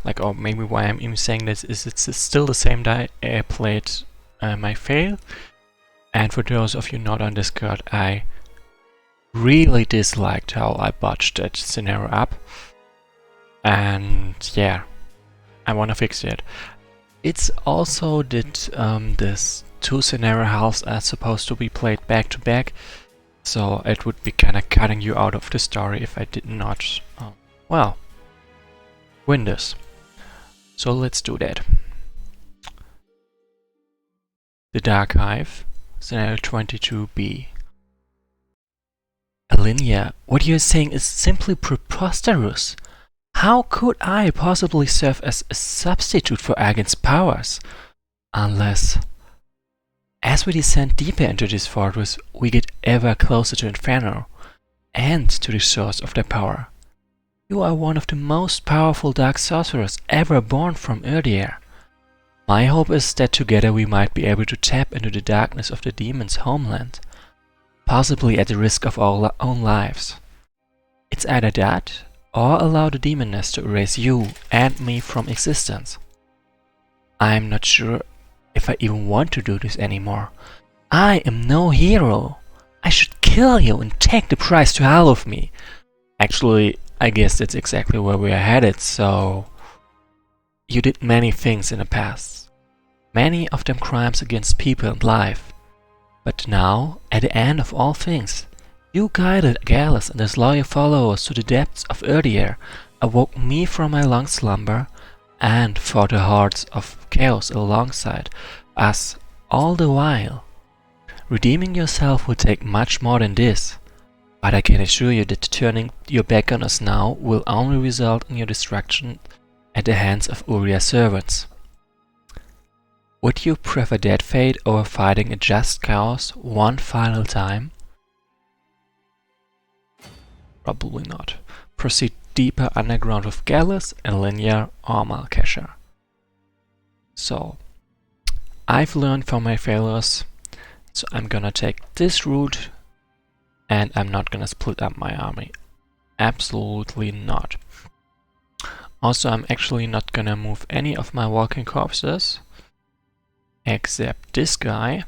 like, or maybe why I'm even saying this is it's still the same die I played my fail. And for those of you not on Discord, I really disliked how I botched that scenario up. And yeah, I wanna fix it. It's also that this 2 scenario halves are supposed to be played back to back, so it would be kinda cutting you out of the story if I did not, well, win this. So let's do that. The Dark Hive, scenario 22B. Alinea, what you're saying is simply preposterous. How could I possibly serve as a substitute for Agin's powers? Unless, as we descend deeper into this fortress, we get ever closer to Inferno, and to the source of their power. You are one of the most powerful dark sorcerers ever born from Erdier. My hope is that together we might be able to tap into the darkness of the demon's homeland, possibly at the risk of our own lives. It's either that, or allow the demoness to erase you and me from existence. I'm not sure if I even want to do this anymore. I am no hero. I should kill you and take the prize to hell with me. Actually, I guess that's exactly where we are headed, so... You did many things in the past. Many of them crimes against people and life. But now, at the end of all things, you guided Gallus and his loyal followers to the depths of Erdier, awoke me from my long slumber, and fought the hordes of chaos alongside us all the while. Redeeming yourself will take much more than this, but I can assure you that turning your back on us now will only result in your destruction at the hands of Uriah's servants. Would you prefer that fate over fighting a just chaos one final time? Probably not. Proceed deeper underground with Gallus and Linear or Malkesha. So, I've learned from my failures, so I'm gonna take this route, and I'm not gonna split up my army. Absolutely not. Also, I'm actually not gonna move any of my walking corpses, except this guy,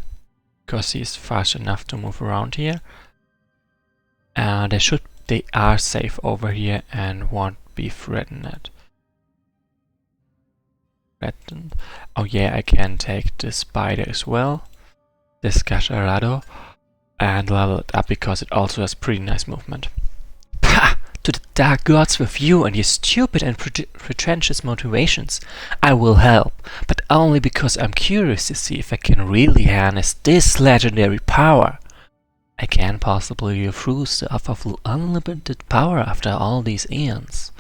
because he's fast enough to move around here. They are safe over here and won't be threatened. Oh yeah, I can take the spider as well, this Cacharado, and level it up because it also has pretty nice movement. Pah! To the dark gods with you and your stupid and pretentious motivations. I will help, but only because I'm curious to see if I can really harness this legendary power. I can't possibly refuse the offer of unlimited power after all these eons.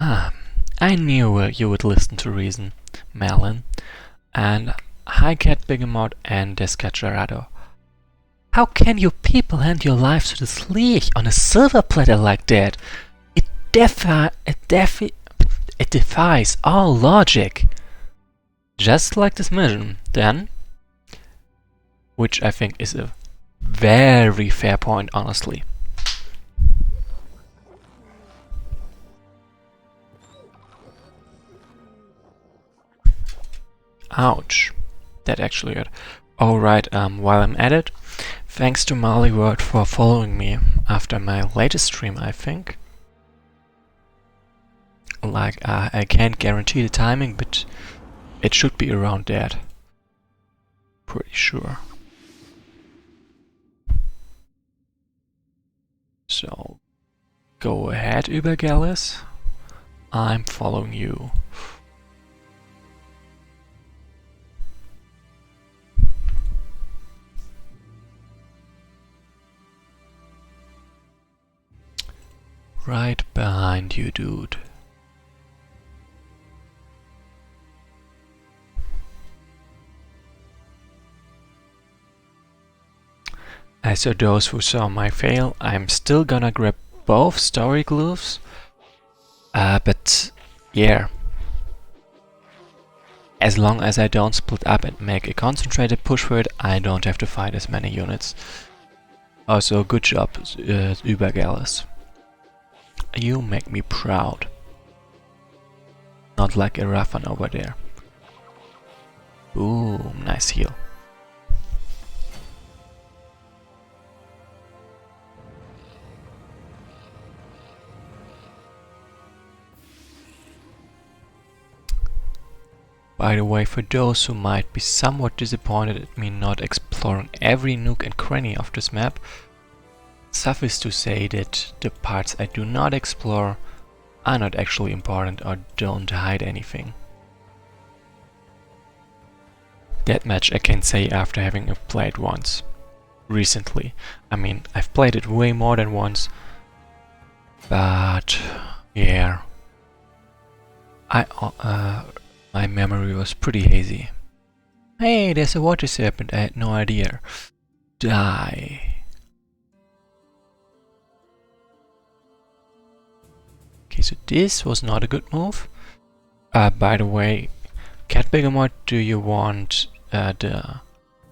I knew you would listen to reason, Malin, and High Cat Bigamot and Descacharado. How can you people hand your lives to this leech on a silver platter like that? It defies all logic. Just like this mission, then. Which I think is a very fair point, honestly. Ouch. That actually hurt. Alright, while I'm at it, thanks to Marley Word for following me after my latest stream, I think. Like, I can't guarantee the timing, but it should be around that. Pretty sure. So, go ahead, Übergallus. I'm following you. Right behind you, dude. As for those who saw my fail, I'm still gonna grab both story glyphs. But yeah. As long as I don't split up and make a concentrated push for it, I don't have to fight as many units. Also, good job, Übergallus. You make me proud. not like a rough one over there. Ooh, nice heal. By the way, for those who might be somewhat disappointed at me not exploring every nook and cranny of this map, suffice to say that the parts I do not explore are not actually important or don't hide anything. That much I can say after having played once. Recently. I mean, I've played it way more than once. But yeah. My memory was pretty hazy. Hey, there's a water serpent, I had no idea. Die. Okay, so this was not a good move. By the way, Cat Begamot, do you want the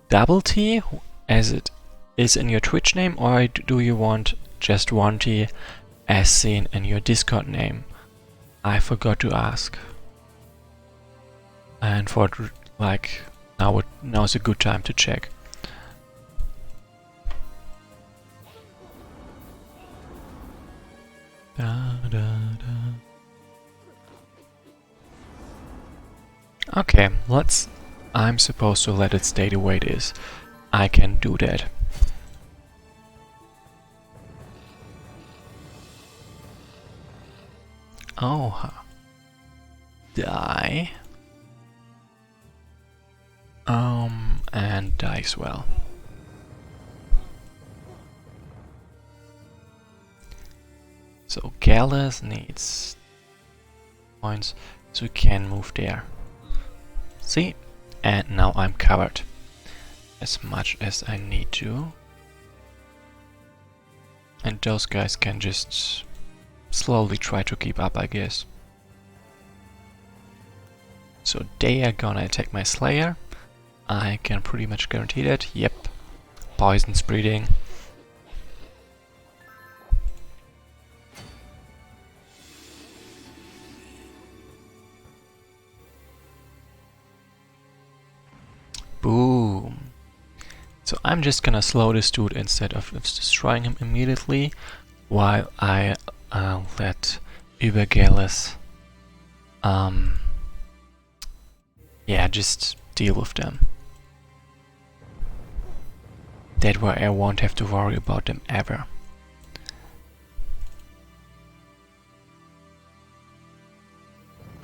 double T as it is in your Twitch name, or do you want just one T as seen in your Discord name? I forgot to ask. And for like now's a good time to check. Da, da, da. Okay, I'm supposed to let it stay the way it is. I can do that. Oh, die. And die as well. So Gallus needs points, so we can move there. See? And now I'm covered as much as I need to. And those guys can just slowly try to keep up, I guess. So they are gonna attack my Slayer. I can pretty much guarantee that. Yep. Poison spreading. Boom. So I'm just gonna slow this dude instead of destroying him immediately, while I let Übergales yeah, just deal with them. That way I won't have to worry about them ever.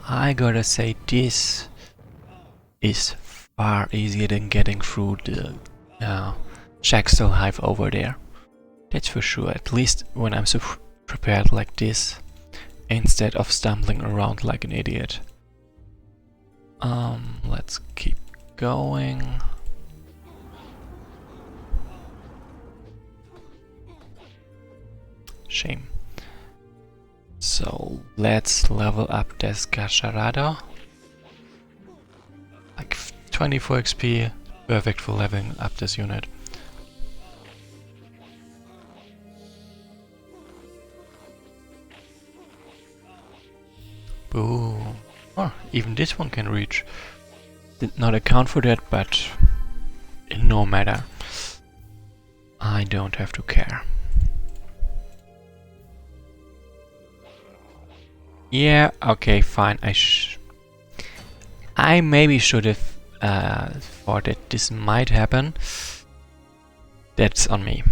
I gotta say, this is far easier than getting through the Jackstill Hive over there. That's for sure, at least when I'm so prepared like this, instead of stumbling around like an idiot. Let's keep going. Shame. So let's level up Descacharado. Like 24 XP, perfect for leveling up this unit. Boom. Oh, even this one can reach. Did not account for that, but no matter. I don't have to care. Yeah, okay, fine. I maybe should have thought that this might happen. That's on me.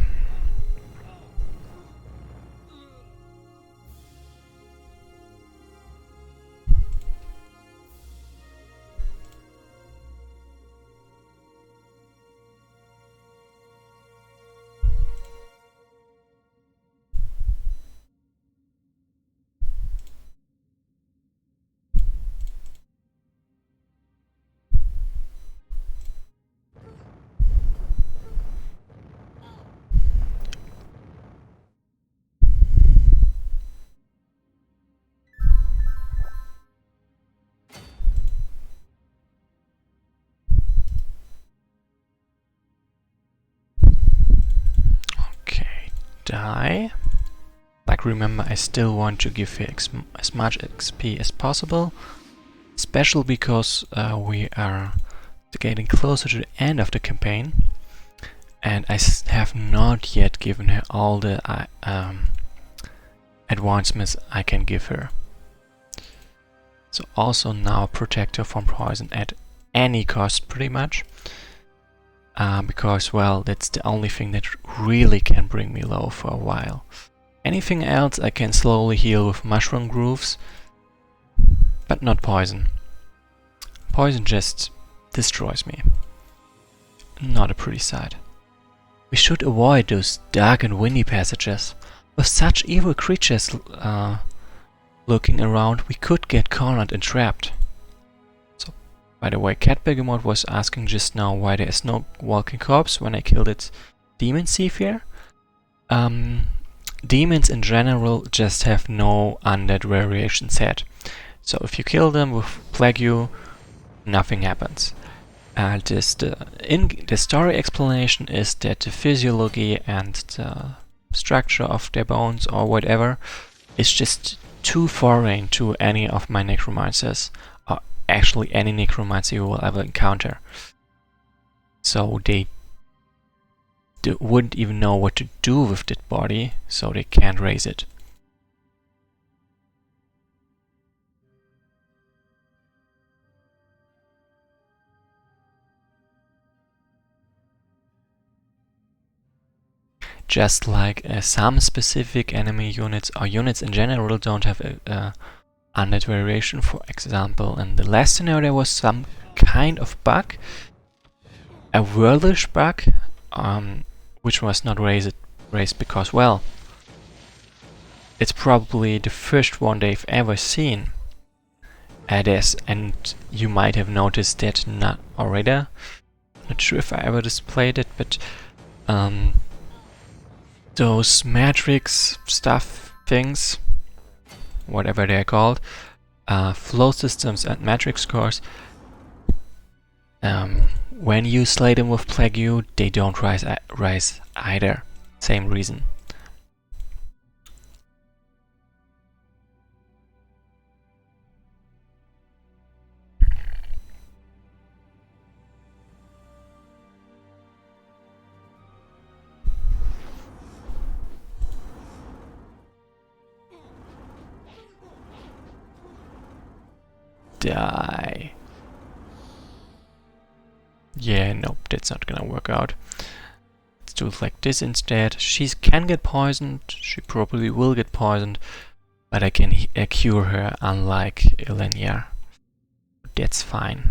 Die. Like, remember, I still want to give you as much XP as possible. Especially because we are getting closer to the end of the campaign, and I have not yet given her all the advancements I can give her. So also now protect her from poison at any cost, pretty much. Because, well, that's the only thing that really can bring me low for a while. Anything else I can slowly heal with mushroom grooves, but not poison. Poison just destroys me. Not a pretty sight. We should avoid those dark and windy passages. With such evil creatures looking around, we could get cornered and trapped. So, by the way, Cat Begemot was asking just now why there is no walking corpse when I killed its demon Seafair. Demons in general just have no undead variation set. So if you kill them with Plague, nothing happens. The story explanation is that the physiology and the structure of their bones or whatever is just too foreign to any of my necromancers, or actually any necromancer you will ever encounter. So they wouldn't even know what to do with that body, so they can't raise it. Just like some specific enemy units or units in general don't have a undead variation. For example, in the last scenario there was some kind of bug, a worldish bug, which was not raised because, well, it's probably the first one they've ever seen. And you might have noticed that not already. Not sure if I ever displayed it, but those matrix stuff things, whatever they're called, flow systems and matrix cores, when you slay them with Plague, they don't rise either. Same reason. Die. Yeah, nope, that's not gonna work out. Let's do it like this instead. She can get poisoned, she probably will get poisoned, but I can cure her, unlike Ilenia. That's fine.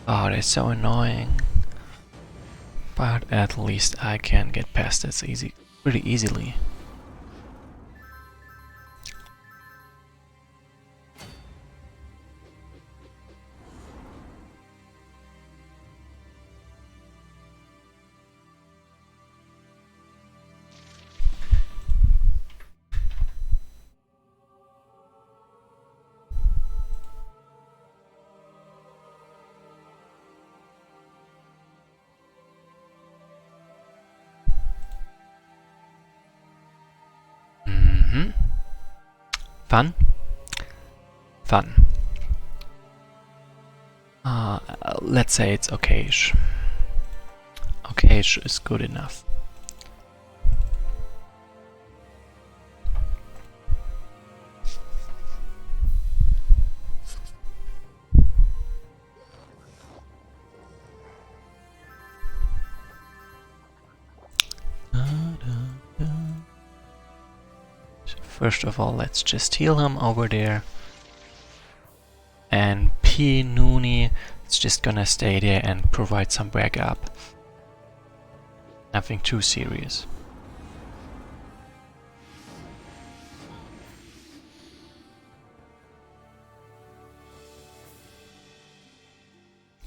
Oh, that's so annoying. But at least I can get past this pretty easily. Fun? Fun. Let's say it's okayish. Okayish is good enough. First of all, let's just heal him over there. And P. Nooney is just gonna stay there and provide some backup. Nothing too serious.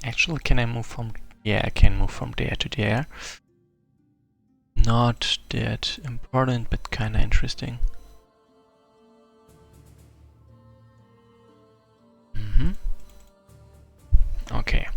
Actually, can I move from... Yeah, I can move from there to there. Not that important, but kinda interesting. Okay.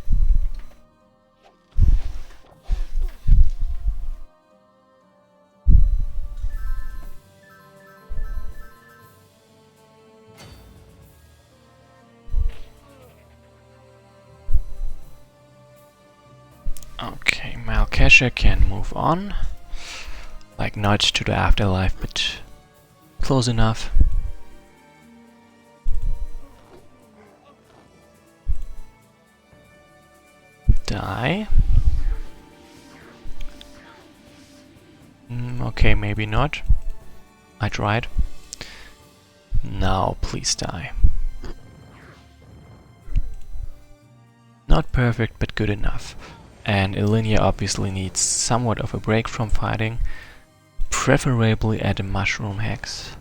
Malkesha can move on. Like not to the afterlife, but close enough. Die. Okay, maybe not. I tried. Now, please die. Not perfect, but good enough. And Ilinia obviously needs somewhat of a break from fighting, preferably at a mushroom hex.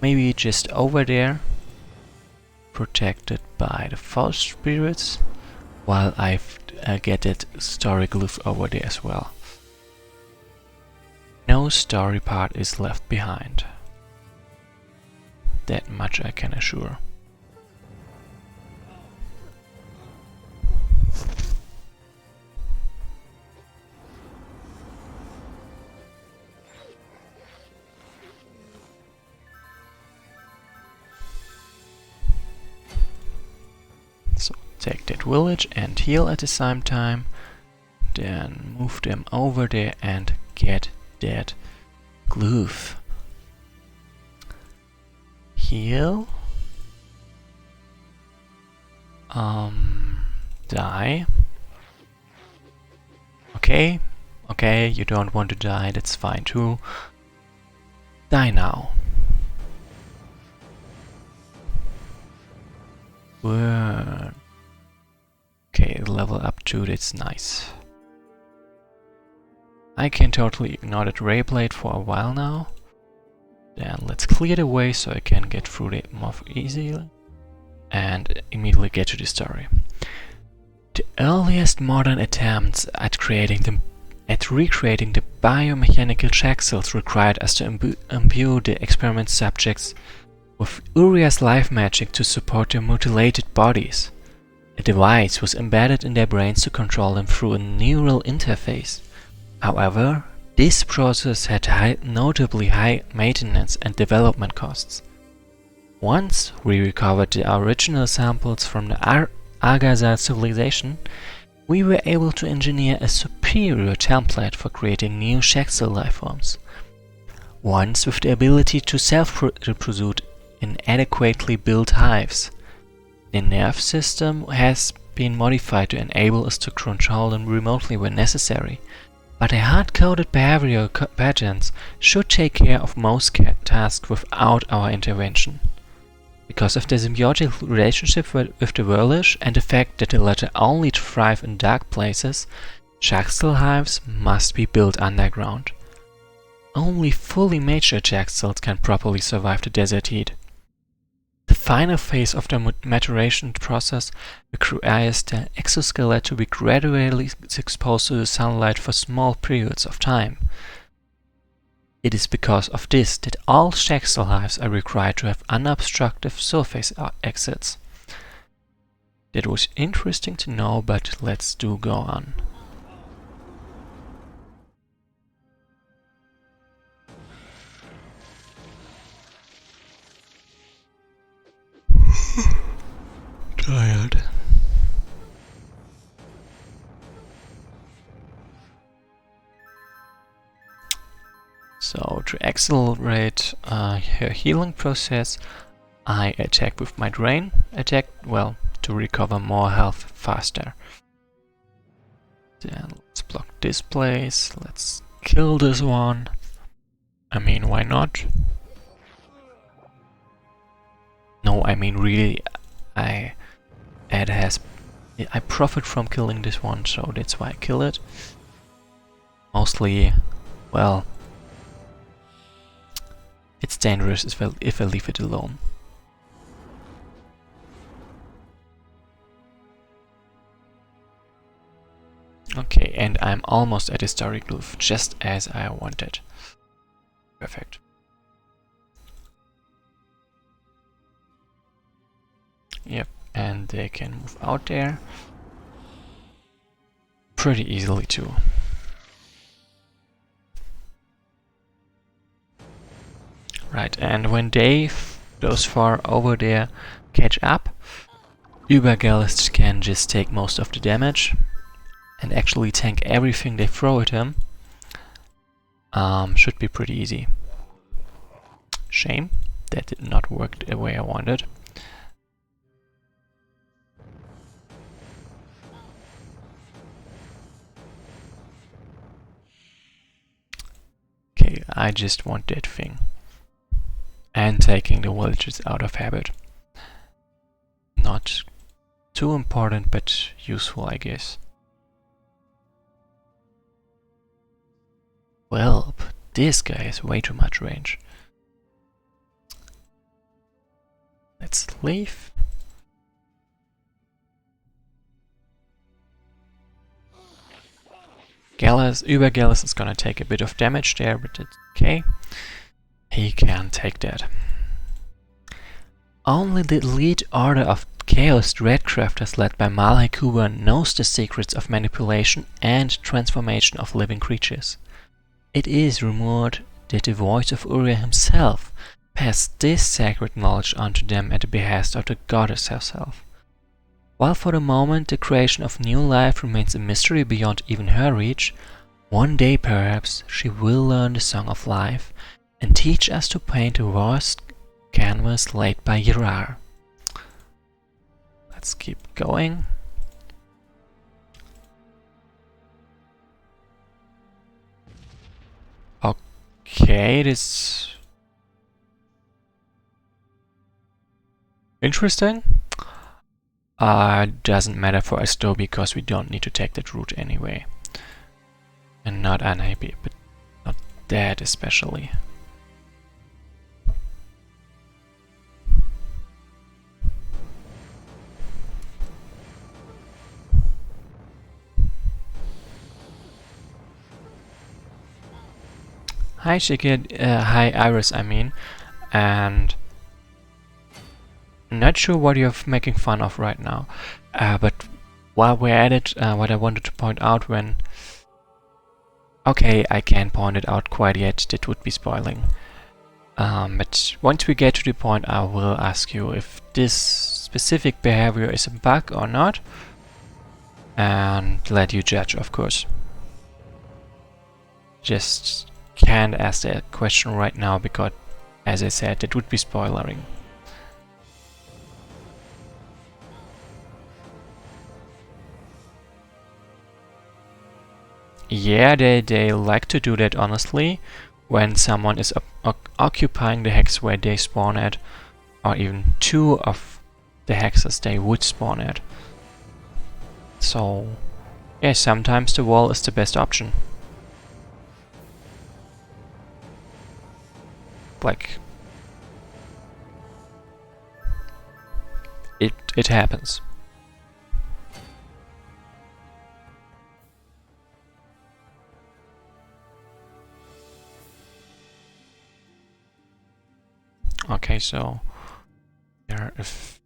Maybe just over there, protected by the false spirits, while I get that story glyph over there as well. No story part is left behind. That much I can assure. So take that village and heal at the same time. Then move them over there and get that glyph. Heal. Die. Okay, you don't want to die, that's fine too. Die now. Word. Okay, level up 2, that's nice. I can totally ignore that ray blade for a while now. Then let's clear the way so I can get through it more easily and immediately get to the story. The earliest modern attempts at recreating the biomechanical check cells required us to imbue the experiment subjects with Uriah's life magic to support their mutilated bodies. A device was embedded in their brains to control them through a neural interface. However, this process had notably high maintenance and development costs. Once we recovered the original samples from the Agazal civilization, we were able to engineer a superior template for creating new Shaxel lifeforms. Ones with the ability to self-reproduce in adequately built hives. The nerve system has been modified to enable us to control them remotely when necessary, but a hard-coded behavioral patterns should take care of most tasks without our intervention. Because of the symbiotic relationship with the Whirlish and the fact that the latter only thrive in dark places, Shaxel hives must be built underground. Only fully mature Shaxels can properly survive the desert heat. The final phase of the maturation process requires the exoskeleton to be gradually exposed to the sunlight for small periods of time. It is because of this that all Shaxel hives are required to have unobstructed surface exits. That was interesting to know, but let's go on. Tired. So to accelerate her healing process, I attack with my drain attack, well, to recover more health faster. Then let's block this place, let's kill this one. I mean, why not? No, I mean really, I profit from killing this one, so that's why I kill it. Mostly, well, it's dangerous if I leave it alone. Okay, and I'm almost at historic glyph, just as I wanted. Perfect. Yep, and they can move out there pretty easily too. Right, and when those far over there catch up, Übergeist can just take most of the damage. and actually tank everything they throw at him, should be pretty easy. Shame that did not work the way I wanted. Okay, I just want that thing. And taking the villages out of habit. Not too important, but useful, I guess. Well, this guy has way too much range. Let's leave. Gallus is gonna take a bit of damage there, but it's okay. He can take that. Only the elite order of Chaos Dreadcrafters led by Malai Kuba knows the secrets of manipulation and transformation of living creatures. It is rumored that the voice of Uriah himself passed this sacred knowledge onto them at the behest of the goddess herself. While for the moment the creation of new life remains a mystery beyond even her reach, one day perhaps she will learn the song of life and teach us to paint the vast canvas laid by Yirar. Let's keep going. Okay, it is interesting. Doesn't matter for us though, because we don't need to take that route anyway. And not unhappy, but not that especially. Hi Shikid, hi Iris I mean, and not sure what you're making fun of right now, but while we're at it, what I wanted to point out when... Okay, I can't point it out quite yet, that would be spoiling. But once we get to the point, I will ask you if this specific behavior is a bug or not, and let you judge, of course. Just can't ask that question right now because, as I said, it would be spoilering. Yeah, they like to do that, honestly, when someone is occupying the hex where they spawn at, or even two of the hexes they would spawn at. So, yeah, sometimes the wall is the best option. Like, it happens. Okay, so yeah, if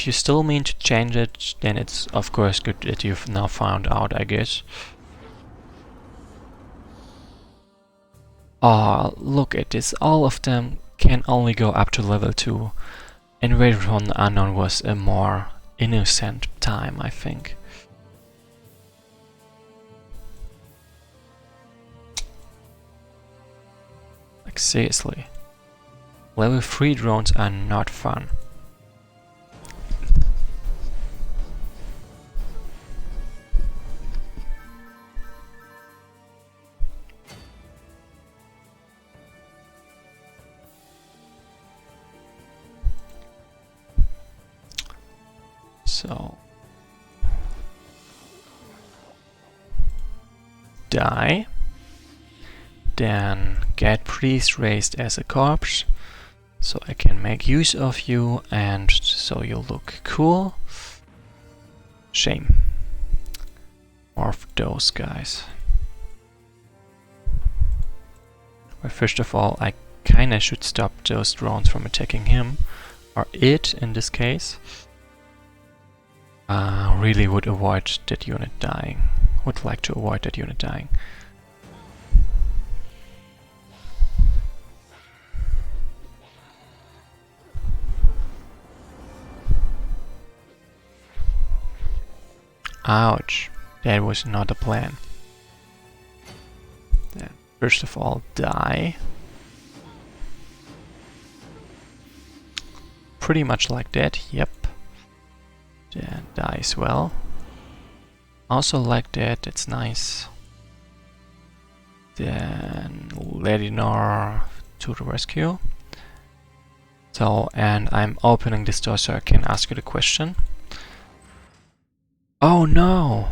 you still mean to change it, then it's of course good that you've now found out, I guess. Oh, look at this, all of them can only go up to level 2. Invasion from the Unknown was a more innocent time, I think. Like seriously. Level 3 drones are not fun. So... die. Then get priest raised as a corpse, so I can make use of you and so you look cool. Shame. More of those guys. Well, first of all, I kinda should stop those drones from attacking him, or it in this case. Really would avoid that unit dying. Would like to avoid that unit dying. Ouch. That was not the plan. Then, first of all, die. Pretty much like that, yep. Then die as well. Also like that, that's nice. Then Ledinor to the rescue. So, and I'm opening this door so I can ask you the question. Oh no!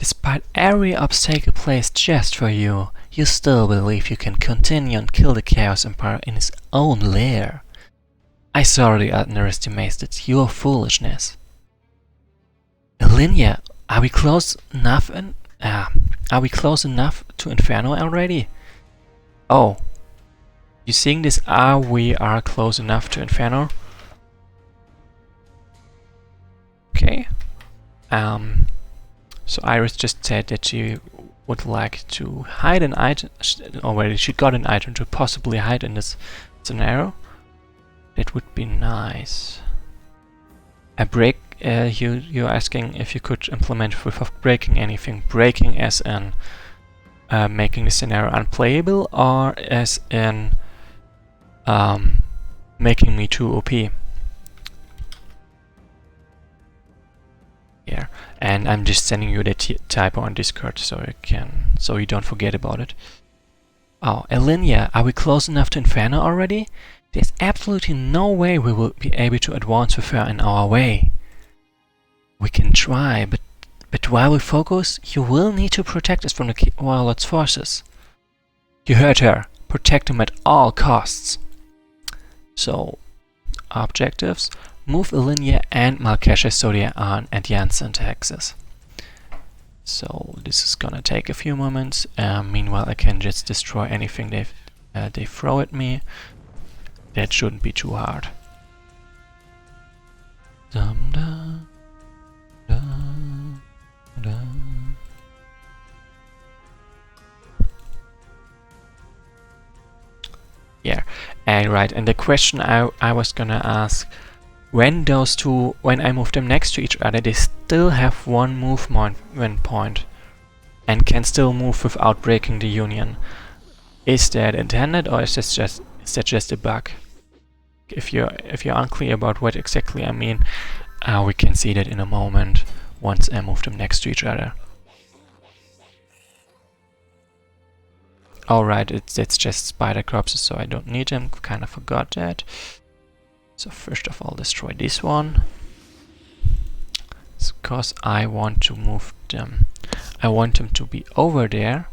Despite every obstacle placed just for you, you still believe you can continue and kill the Chaos Empire in his own lair. I sorely underestimated your foolishness. Linia, are we close enough to Inferno already? Oh. You seeing this? We are close enough to Inferno? Okay. So Iris just said that she would like to hide an item. Already she got an item to possibly hide in this scenario. That would be nice. A break. You're asking if you could implement without breaking anything. Breaking as in making the scenario unplayable, or as in making me too OP. Yeah, and I'm just sending you the typo on Discord so you don't forget about it. Oh, Elinia, are we close enough to Inferno already? There's absolutely no way we will be able to advance with her in our way. We can try, but while we focus, you will need to protect us from the Warlord's forces. You heard her. Protect him at all costs. So, objectives. Move Elinia and Malkesha so they are on adjacent axis. So this is gonna take a few moments. Meanwhile, I can just destroy anything they throw at me. That shouldn't be too hard. Dum, dum, dum, dum. Yeah, and right. And the question I was gonna ask. When I move them next to each other, they still have one movement point and can still move without breaking the union. Is that intended, or is that just a bug? If you're unclear about what exactly I mean, we can see that in a moment once I move them next to each other. Alright, it's just spider corpses, so I don't need them. Kind of forgot that. So first of all, destroy this one. It's because I want to move them. I want them to be over there.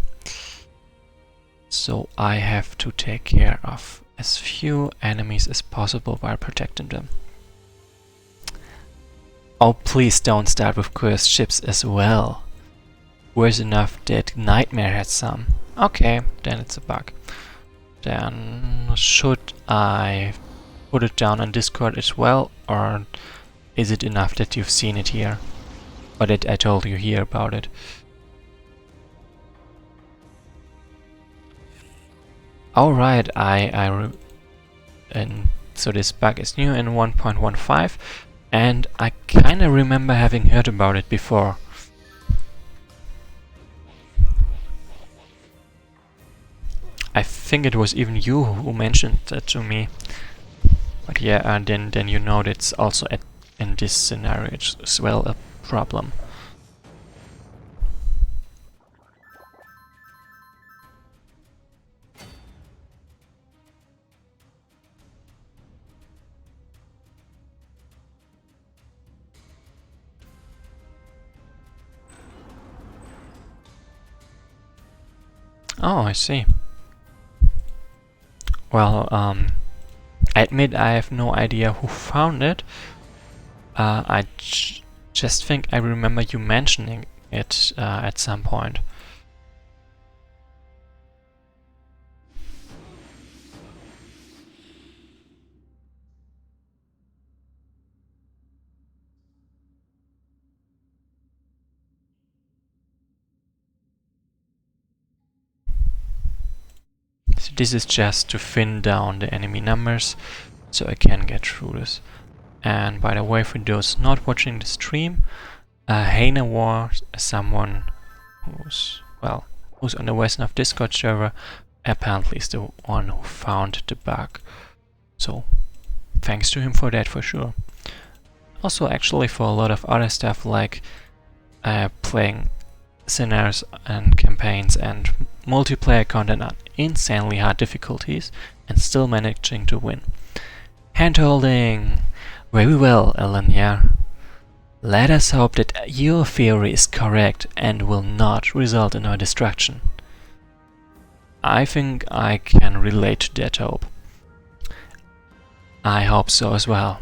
So I have to take care of as few enemies as possible while protecting them. Oh, please don't start with cursed ships as well. Worse enough that Nightmare had some. Okay, then it's a bug. Then should I put it down on Discord as well, or is it enough that you've seen it here? Or that I told you here about it? Alright, and so this bug is new in 1.15, and I kinda remember having heard about it before. I think it was even you who mentioned that to me. But yeah, and then you know that's also in this scenario it's as well a problem. Oh, I see. Well, I admit I have no idea who found it. I just think I remember you mentioning it at some point. So this is just to thin down the enemy numbers so I can get through this. And by the way, for those not watching the stream, Haina was someone who's on the Wesnoth Discord server. Apparently is the one who found the bug. So thanks to him for that for sure. Also actually for a lot of other stuff like playing scenarios and campaigns and multiplayer content on insanely hard difficulties and still managing to win. Handholding! Very well, Elenia. Let us hope that your theory is correct and will not result in our destruction. I think I can relate to that hope. I hope so as well.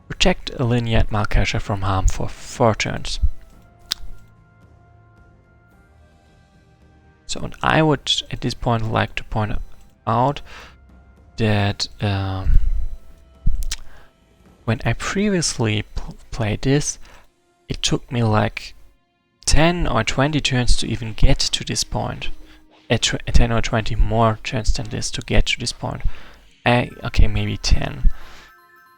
Protect Elenia and Malkasha from harm for 4 turns. So, and I would at this point like to point out that when I previously played this, it took me like 10 or 20 turns to even get to this point. 10 or 20 more turns than this to get to this point. Okay, maybe 10.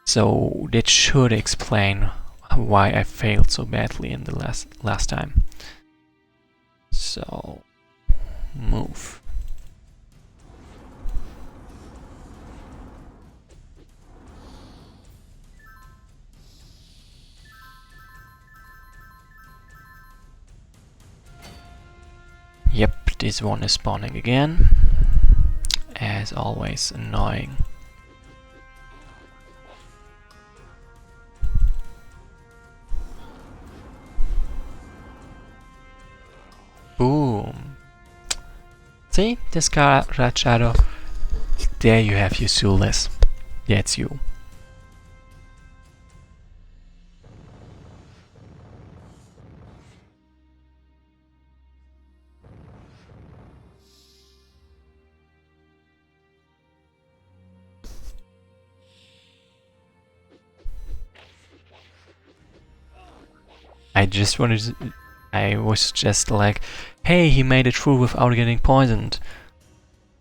So that should explain why I failed so badly in the last time. So move. Yep, this one is spawning again. As always, annoying. Boom. See, this red shadow. There you have your soulless. That's you. I was just like, hey, he made it through without getting poisoned.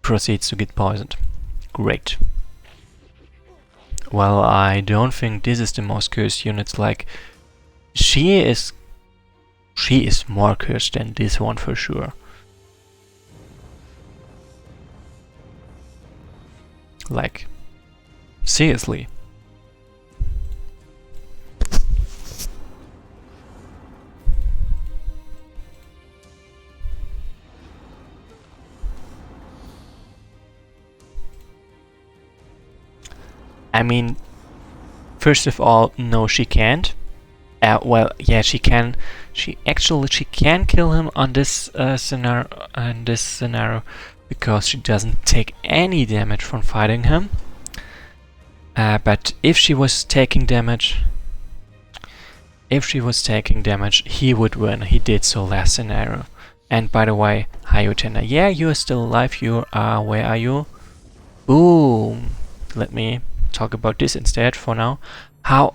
Proceeds to get poisoned. Great. Well, I don't think this is the most cursed unit. Like, she is more cursed than this one for sure. Like, seriously. I mean, first of all, no, she can't. Well, yeah, she can. She can kill him on this scenario, because she doesn't take any damage from fighting him. But if she was taking damage, he would win. He did so last scenario. And by the way, hi Utena. Yeah, you are still alive. You are. Where are you? Boom. Let me talk about this instead for now. How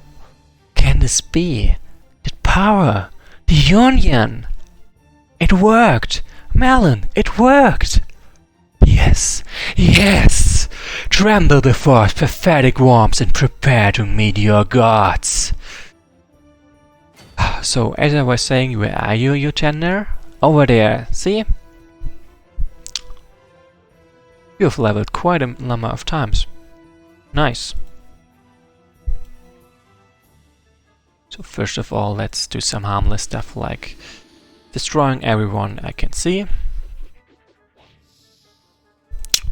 can this be? The power! The union! It worked! Melon, it worked! Yes, yes! Tremble before its pathetic warmth and prepare to meet your gods! So, as I was saying, where are you, Utender? Over there, see? You've leveled quite a number of times. Nice. So first of all, let's do some harmless stuff like destroying everyone I can see. I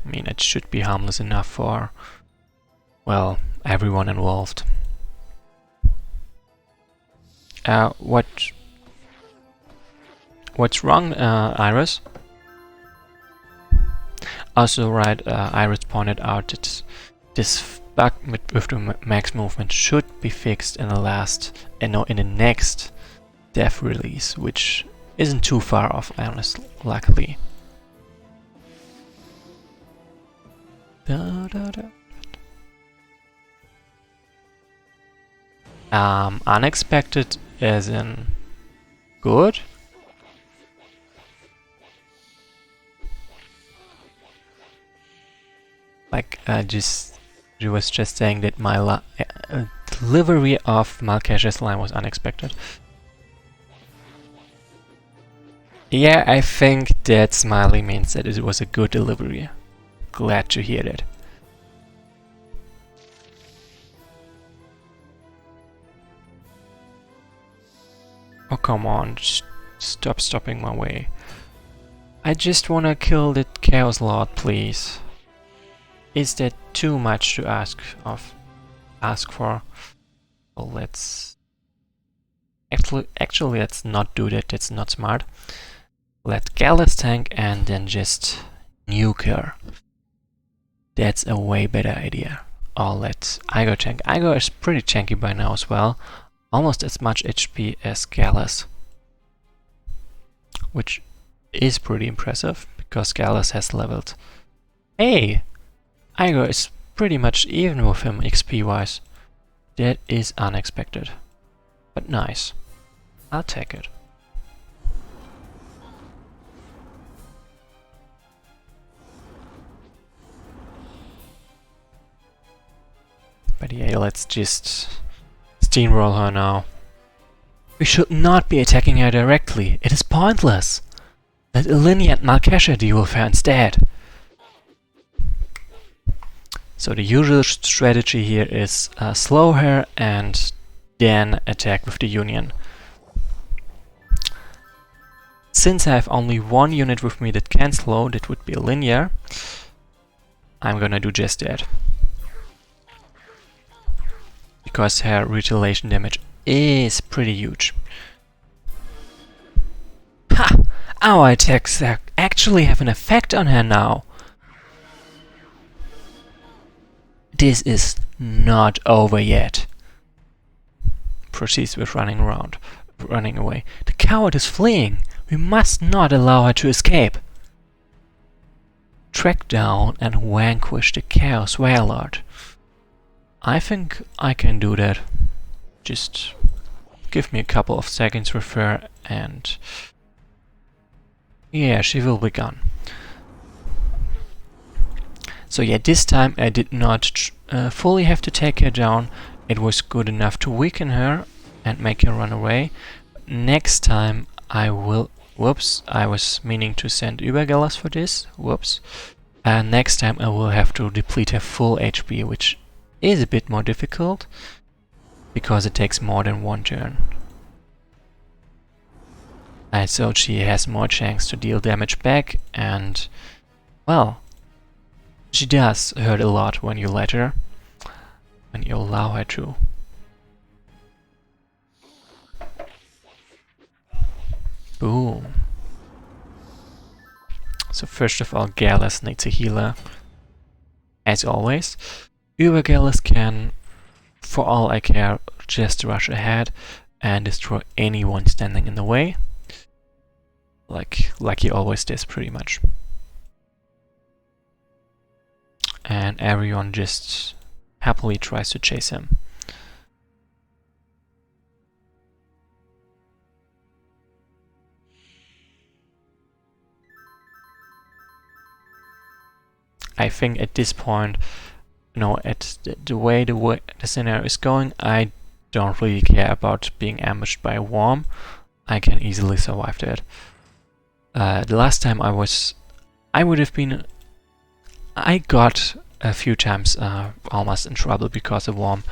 mean, it should be harmless enough for, well, everyone involved. What's wrong, Iris? Also, right, Iris pointed out that this bug with the max movement should be fixed in the next dev release, which isn't too far off, honestly, luckily. Unexpected as in good. Like, she was just saying that my delivery of Malkasha's line was unexpected. Yeah, I think that smiley means that it was a good delivery. Glad to hear that. Oh, come on, stop stopping my way. I just wanna kill that Chaos Lord, please. Is that too much to ask for? Well, let's... Actually, let's not do that, that's not smart. Let Gallus tank and then just nuke her. That's a way better idea. Or let Igor tank. Igor is pretty tanky by now as well. Almost as much HP as Gallus. Which is pretty impressive, because Gallus has leveled. Hey! Igor is pretty much even with him XP wise. That is unexpected. But nice. I'll take it. But yeah, let's just steamroll her now. We should not be attacking her directly. It is pointless. Let Elinia and Malkesha deal with her instead. So the usual strategy here is slow her and then attack with the Union. Since I have only one unit with me that can slow, that would be Elinia, I'm gonna do just that. Because her retaliation damage is pretty huge. Ha! Our attacks actually have an effect on her now. This is not over yet. Proceeds with running away. The coward is fleeing. We must not allow her to escape. Track down and vanquish the Chaos Warlord. I think I can do that. Just give me a couple of seconds with her and... yeah, she will be gone. So yeah, this time I did not fully have to take her down. It was good enough to weaken her and make her run away. Next time I will... whoops, I was meaning to send Übergallus for this. Whoops. Next time I will have to deplete her full HP, which is a bit more difficult because it takes more than one turn. And so she has more chance to deal damage back, and well, she does hurt a lot when you let her, when you allow her to. Boom. So first of all, Gallus needs a healer, as always. Übergallus can, for all I care, just rush ahead and destroy anyone standing in the way. Like he always does, pretty much. And everyone just happily tries to chase him. I think at this point, at the way the scenario is going, I don't really care about being ambushed by a worm. I can easily survive that. The last time I got a few times almost in trouble because of worm,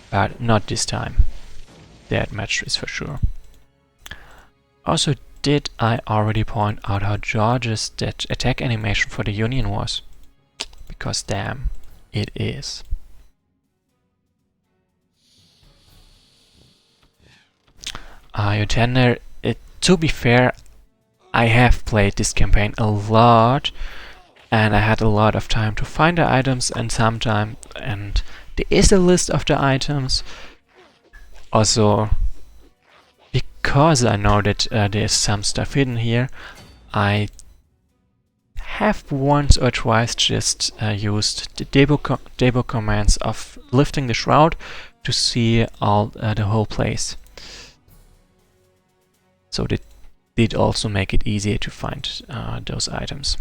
but not this time. That much is for sure. Also, did I already point out how gorgeous that attack animation for the Union was? Because damn, it is. Your tender, to be fair, I have played this campaign a lot, and I had a lot of time to find the items, and there is a list of the items. Also, because I know that there's some stuff hidden here, I have once or twice just used the debug commands of lifting the shroud to see the whole place. So that did also make it easier to find those items.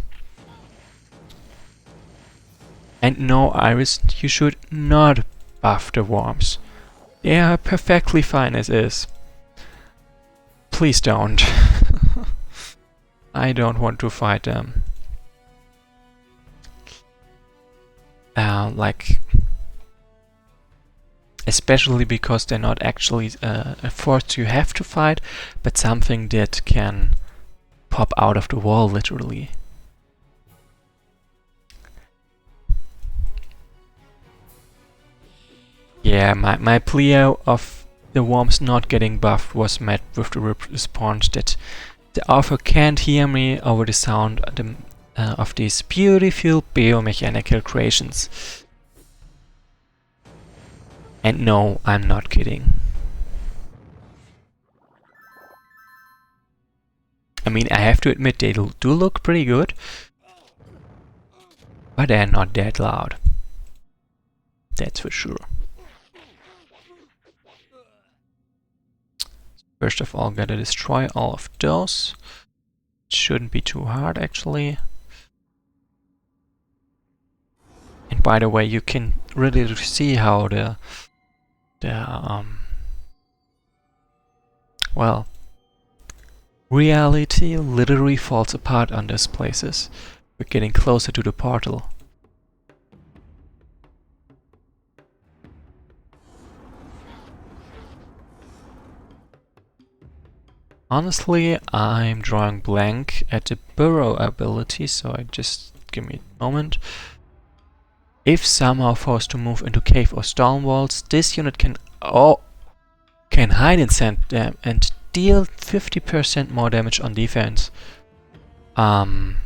And no, Iris, you should not buff the worms. They are perfectly fine as is. Please don't. I don't want to fight them. Like, especially because they're not actually a force you have to fight, but something that can pop out of the wall, literally. Yeah, my plea of the worms not getting buffed was met with the response that the author can't hear me over the sound of these beautiful biomechanical creations. And no, I'm not kidding. I mean, I have to admit they do look pretty good, but they're not that loud. That's for sure. First of all, gotta destroy all of those. It shouldn't be too hard, actually. And by the way, you can really see how well, reality literally falls apart on these places. We're getting closer to the portal. Honestly, I'm drawing blank at the burrow ability, so I just give me a moment. If somehow forced to move into cave or stone walls, this unit can hide inside them and deal 50% more damage on defense. Honestly,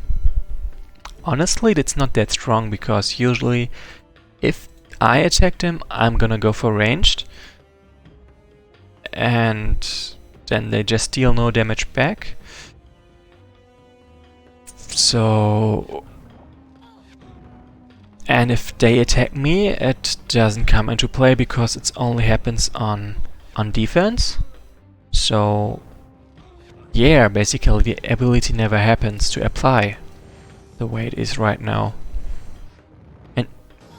that's not that strong, because usually if I attack them, I'm gonna go for ranged, and then they just deal no damage back. So, and if they attack me, it doesn't come into play because it only happens on defense. So yeah, basically the ability never happens to apply the way it is right now. And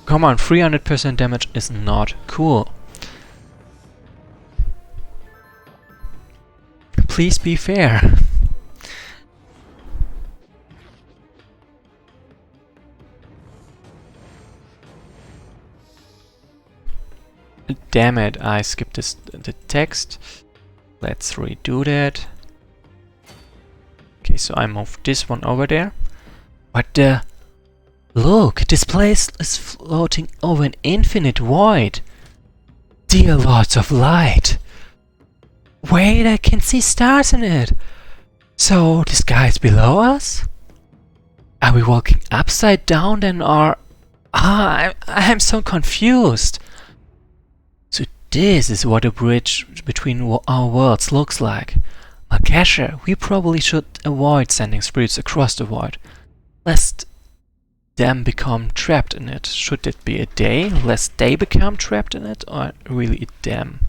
come on, 300% damage is not cool. Please be fair. Damn it, I skipped the text. Let's redo that. Okay, so I moved this one over there. What the? Look, this place is floating over an infinite void. Dear Lords of Light. Wait, I can see stars in it. So, the sky is below us? Are we walking upside down then, or... I'm so confused. So this is what a bridge between our worlds looks like. Malkasha, we probably should avoid sending spirits across the void, lest them become trapped in it. Should it be a they, lest they become trapped in it, or really a them?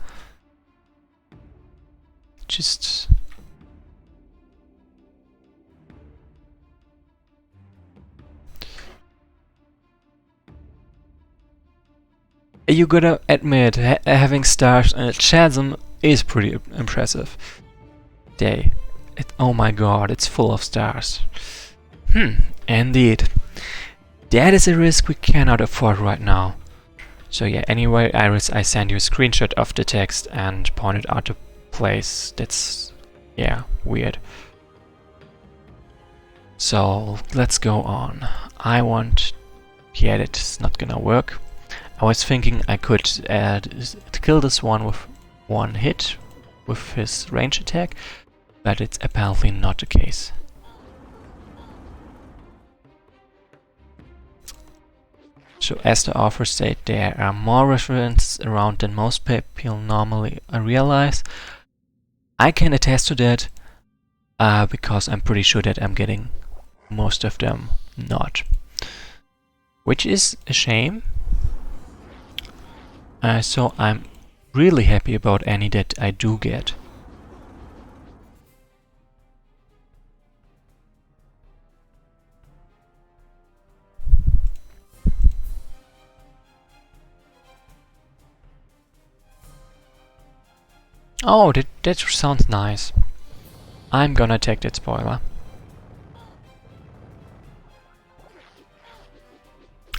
Just... you gotta admit, having stars in a chasm is pretty impressive. Oh my god, it's full of stars. Indeed. That is a risk we cannot afford right now. So yeah, anyway, Iris, I sent you a screenshot of the text and pointed out the place. That's, yeah, weird. So let's go on. Yeah, that's not gonna work. I was thinking I could kill this one with one hit with his range attack, but it's apparently not the case. So as the author said, there are more references around than most people normally realize. I can attest to that because I'm pretty sure that I'm getting most of them not. Which is a shame. So I'm really happy about any that I do get. Oh, that sounds nice. I'm gonna take that spoiler.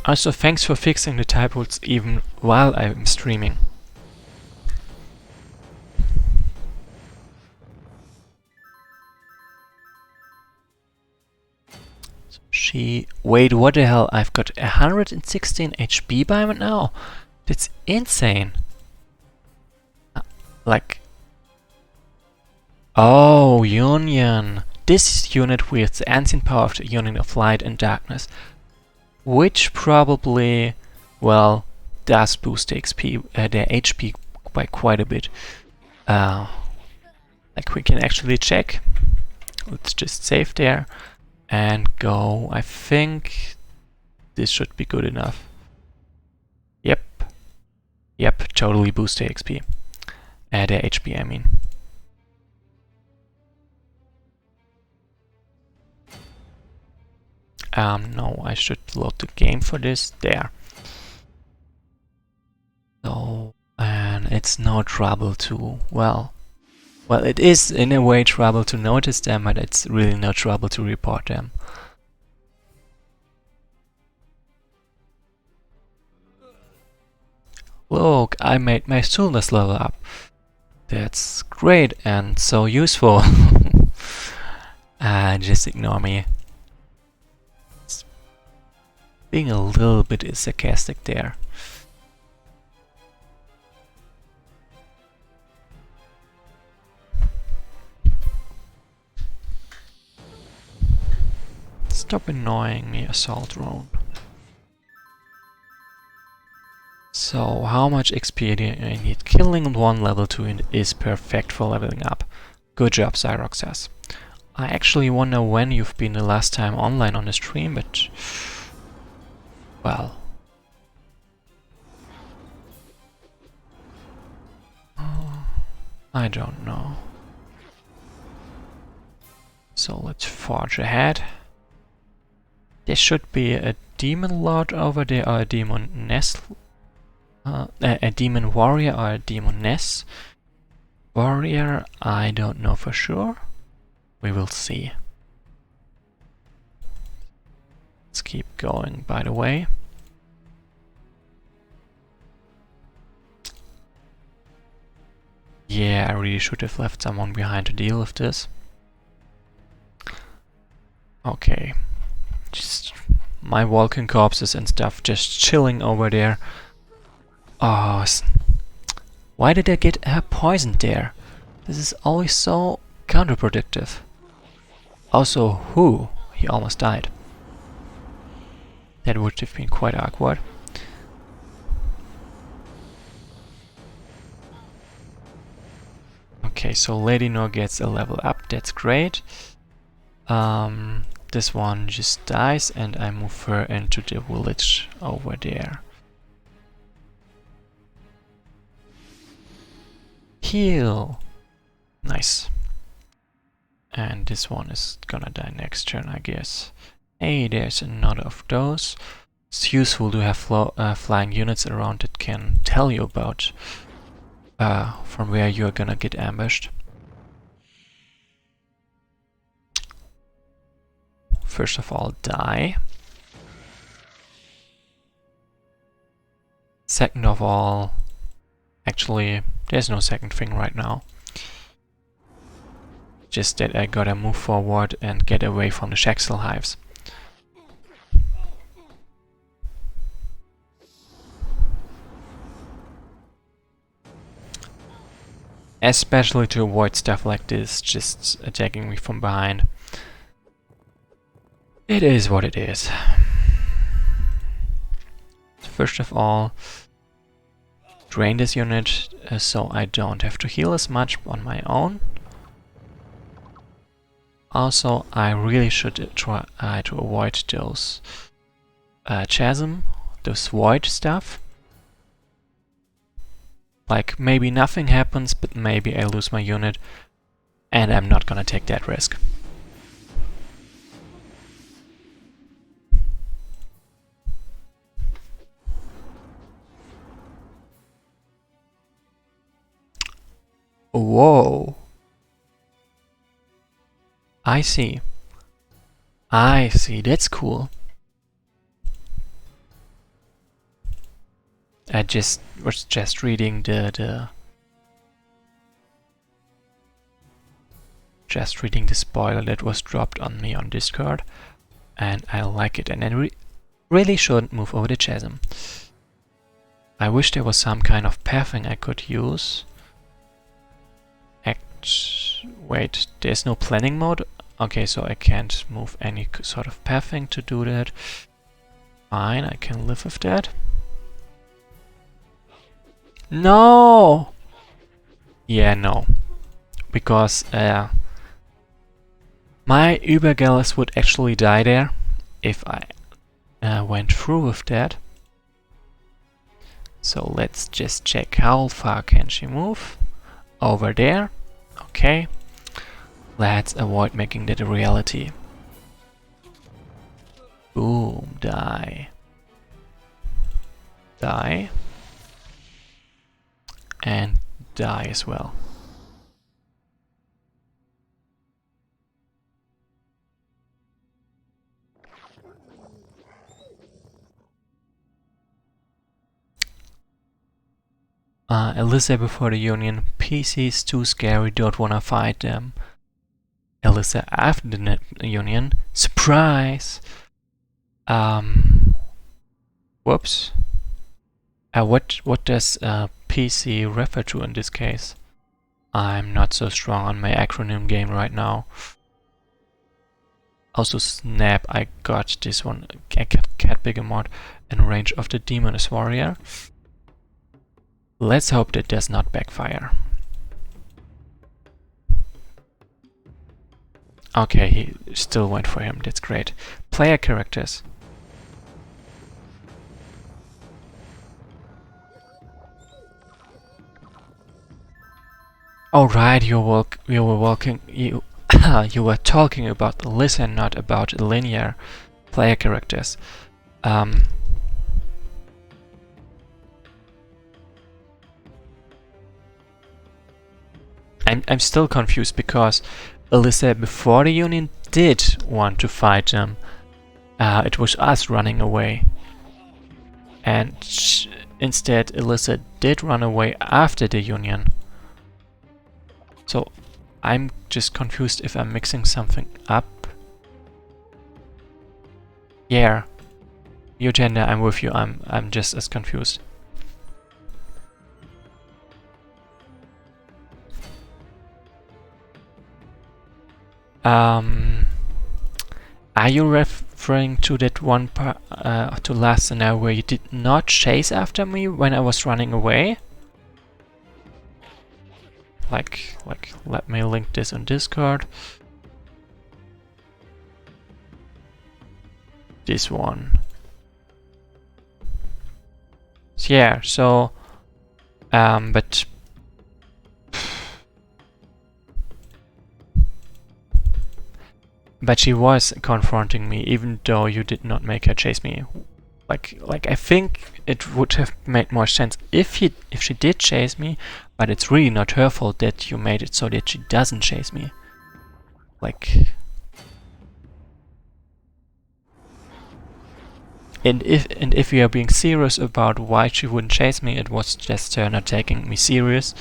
Also, thanks for fixing the typos even while I'm streaming. Wait, what the hell? I've got 116 HP by now? That's insane. Like... Oh, Union. This unit wields the ancient power of the Union of Light and Darkness. Which probably, well, does boost the XP, their HP by quite a bit. Like we can actually check. Let's just save there and go. I think this should be good enough. Yep, totally boost the XP. Their HP, I mean. No, I should load the game for this. There. So, and it's no trouble to, well, it is in a way trouble to notice them, but it's really no trouble to report them. Look, I made my stillness level up. That's great and so useful. Just ignore me. Being a little bit sarcastic there. Stop annoying me, assault drone. So, how much XP do I need? Killing one level 2 is perfect for leveling up. Good job, Cyrox says. I actually wonder when you've been the last time online on the stream, but... well... I don't know. So let's forge ahead. There should be a demon lord over there, or a demon nest. A demon warrior or a demoness. Warrior, I don't know for sure. We will see. Let's keep going, by the way. Yeah, I really should have left someone behind to deal with this. Okay. Just my walking corpses and stuff just chilling over there. Oh, why did I get poisoned there? This is always so counterproductive. Also, who? He almost died. That would have been quite awkward. Okay, so Lady No gets a level up, that's great. This one just dies and I move her into the village over there. Heal! Nice. And this one is gonna die next turn, I guess. Hey, there's another of those. It's useful to have flying units around that can tell you about from where you're gonna get ambushed. First of all, die. Second of all, actually, there's no second thing right now. Just that I gotta move forward and get away from the Shaxel hives. Especially to avoid stuff like this, just attacking me from behind. It is what it is. First of all, drain this unit so I don't have to heal as much on my own. Also, I really should try to avoid those chasm, those void stuff. Like, maybe nothing happens, but maybe I lose my unit, and I'm not gonna take that risk. Whoa. I see. I see, that's cool. I was just reading the spoiler that was dropped on me on Discord, and I like it, and I really shouldn't move over the chasm. I wish there was some kind of pathing I could use. Wait, there's no planning mode? Okay, so I can't move any sort of pathing to do that. Fine, I can live with that. No! Yeah, no. Because my Übergallus would actually die there if I went through with that. So let's just check how far can she move. Over there. Okay. Let's avoid making that a reality. Boom, die. Die. And die as well. Alyssa before the Union. PC's too scary, don't wanna fight them. Alyssa after the Union. Surprise! Whoops. What does PC refer to in this case? I'm not so strong on my acronym game right now. Also snap, I got this one. I got Cat Bigamot in range of the Demoness Warrior. Let's hope that does not backfire. Okay, he still went for him, that's great. Player characters. Alright, you were talking about Alyssa, not about linear player characters. I'm still confused because Alyssa before the Union did want to fight them. It was us running away. And instead Alyssa did run away after the Union. So I'm just confused if I'm mixing something up. Yeah. Eugenia, I'm with you. I'm just as confused. Are you referring to that one part, to last scenario where you did not chase after me when I was running away? Like, let me link this on Discord. This one. Yeah, so, but she was confronting me, even though you did not make her chase me. Like I think it would have made more sense if she did chase me, but it's really not her fault that you made it so that she doesn't chase me. Like, and if we are being serious about why she wouldn't chase me, it was just her not taking me serious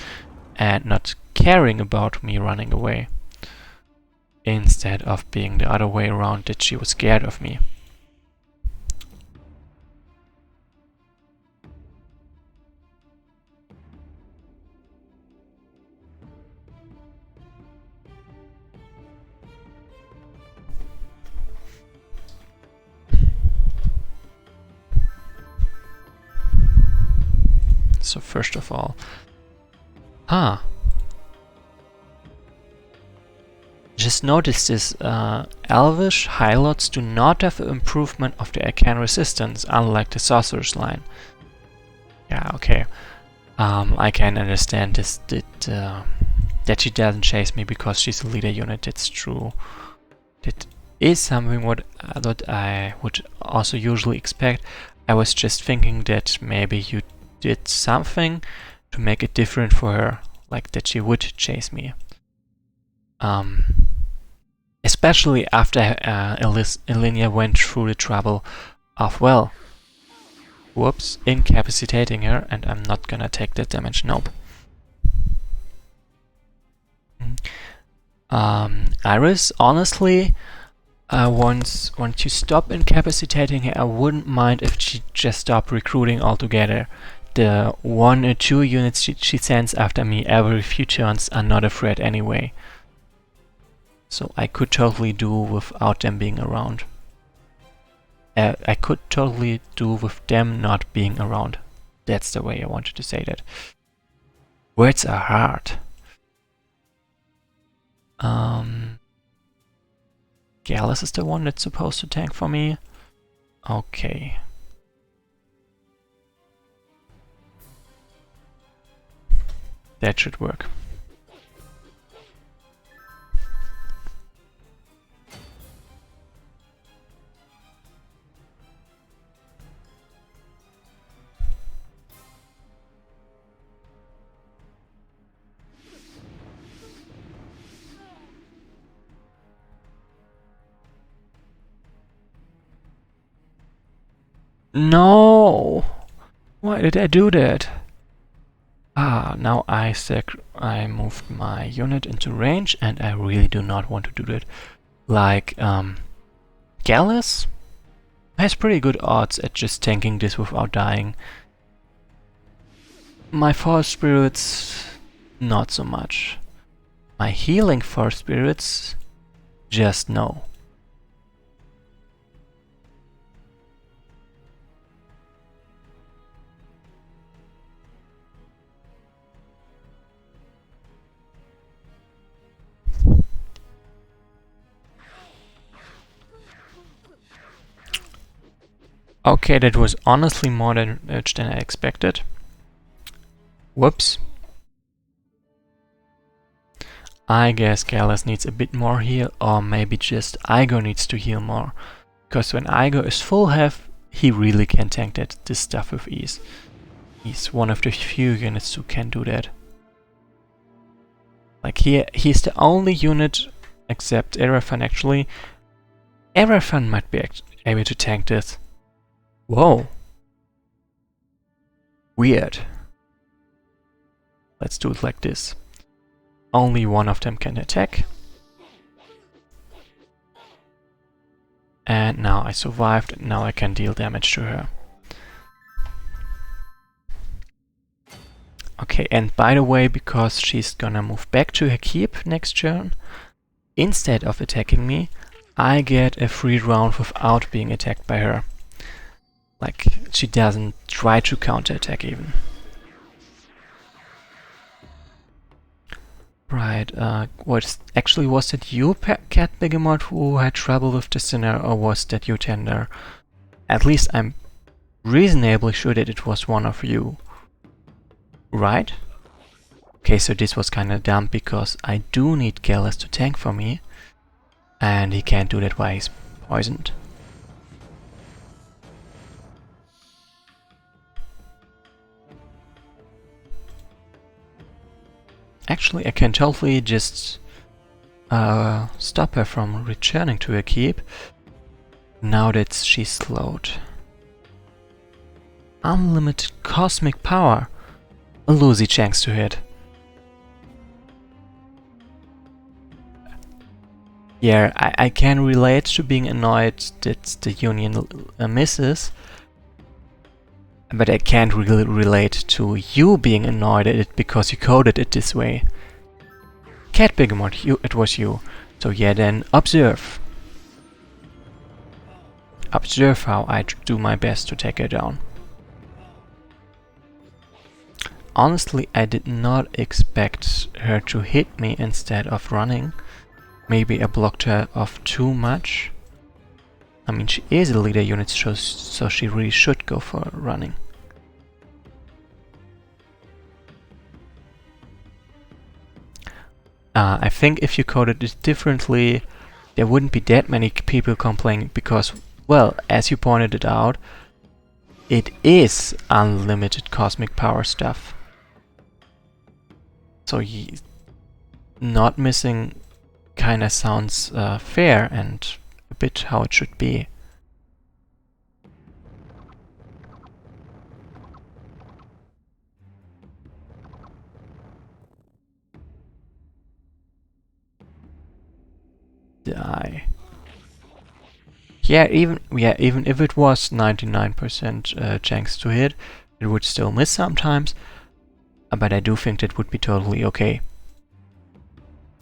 and not caring about me running away, instead of being the other way around, that she was scared of me. So first of all, just notice this, Elvish Highlots do not have improvement of the arcane resistance, unlike the Sorcerer's line. Yeah, okay. I can understand this, that she doesn't chase me because she's a leader unit, that's true. That is something what I would also usually expect. I was just thinking that maybe you did something to make it different for her, like that she would chase me. Especially after Ilinia went through the trouble of, well, Whoops, incapacitating her, and I'm not gonna take that damage, nope. Iris, honestly, once you stop incapacitating her, I wouldn't mind if she just stopped recruiting altogether. The 1 or 2 units she sends after me every few turns are not a threat anyway. So I could totally do without them being around. I could totally do with them not being around. That's the way I wanted to say that. Words are hard. Gallus is the one that's supposed to tank for me. Okay. That should work. No! Why did I do that? Now I moved my unit into range, and I really do not want to do that. Like, Gallus has pretty good odds at just tanking this without dying. My Force Spirits, not so much. My healing Force Spirits, just no. Okay, that was honestly more damage than I expected. Whoops. I guess Gallus needs a bit more heal, or maybe just Igor needs to heal more. Because when Igor is full health, he really can tank this stuff with ease. He's one of the few units who can do that. Like he's the only unit, except Erefan actually. Erefan might be able to tank this. Whoa. Weird. Let's do it like this. Only one of them can attack. And now I survived, and now I can deal damage to her. Okay, and by the way, because she's gonna move back to her keep next turn, instead of attacking me, I get a free round without being attacked by her. Like, she doesn't try to counterattack even. Right, was that you, Cat Begemot, who had trouble with the sinner, or was that you, Tender? At least I'm reasonably sure that it was one of you. Right? Okay, so this was kinda dumb, because I do need Gallus to tank for me, and he can't do that while he's poisoned. Actually, I can totally just stop her from returning to her keep, now that she's slowed. Unlimited cosmic power. A lousy chance to hit. Yeah, I can relate to being annoyed that the Union misses, but I can't really relate to you being annoyed at it because you coded it this way. Cat Begemot, it was you. So yeah, then observe. Observe how I do my best to take her down. Honestly, I did not expect her to hit me instead of running. Maybe I blocked her off too much. I mean, she is a leader unit, so she really should go for running. I think if you coded it differently, there wouldn't be that many people complaining because, well, as you pointed it out, it is unlimited cosmic power stuff. So not missing kinda sounds fair and a bit how it should be. die. Yeah, even if it was 99% chance to hit, it would still miss sometimes. But I do think that would be totally okay.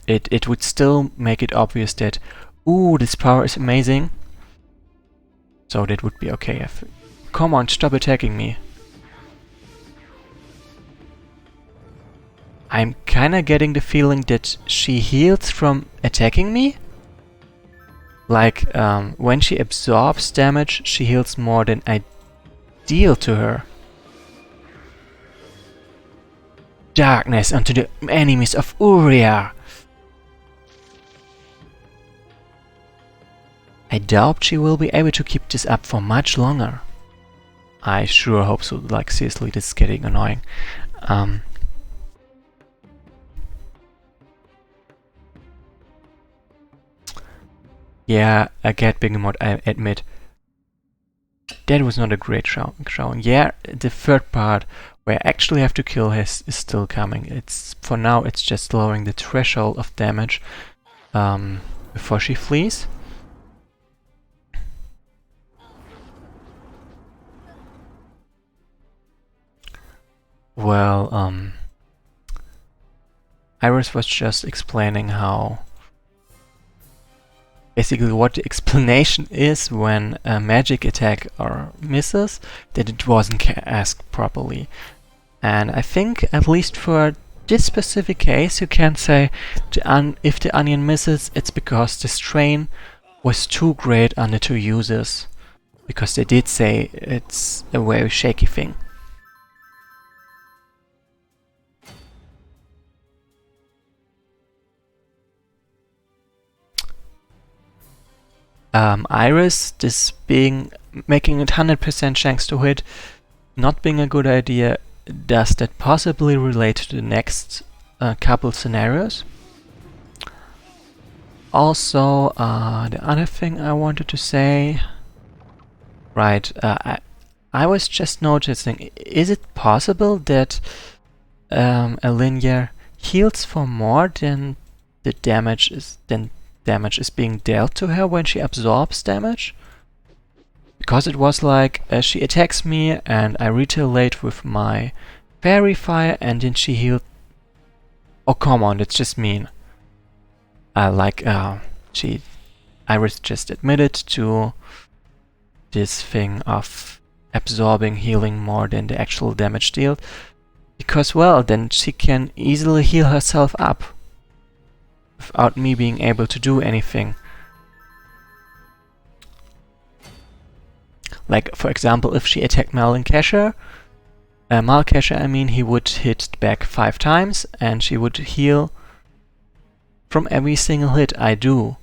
It would still make it obvious that, ooh, this power is amazing. So that would be okay. Come on, stop attacking me. I'm kinda getting the feeling that she heals from attacking me. Like, when she absorbs damage, she heals more than I deal to her. Darkness unto the enemies of Uriah. I doubt she will be able to keep this up for much longer. I sure hope so. Like, seriously, this is getting annoying. Yeah, I get Begamot, I admit. That was not a great showing. Yeah, the third part, where I actually have to kill her, is still coming. For now, it's just lowering the threshold of damage before she flees. Well, Iris was just explaining how... Basically what the explanation is when a magic attack or misses, that it wasn't asked properly. And I think, at least for this specific case, you can say if the onion misses, it's because the strain was too great on the two users. Because they did say it's a very shaky thing. Iris, making it 100% chance to hit, not being a good idea. Does that possibly relate to the next couple scenarios? Also, the other thing I wanted to say, right, I was just noticing, is it possible that Alinia heals for more than the damage is being dealt to her when she absorbs damage? Because it was like, she attacks me and I retaliate with my fairy fire and then she healed. Oh, come on, that's just mean. Iris just admitted to this thing of absorbing healing more than the actual damage dealt. Because, well, then she can easily heal herself up without me being able to do anything. Like, for example, if she attacked Malkasher, I mean, he would hit back 5 times and she would heal from every single hit I do.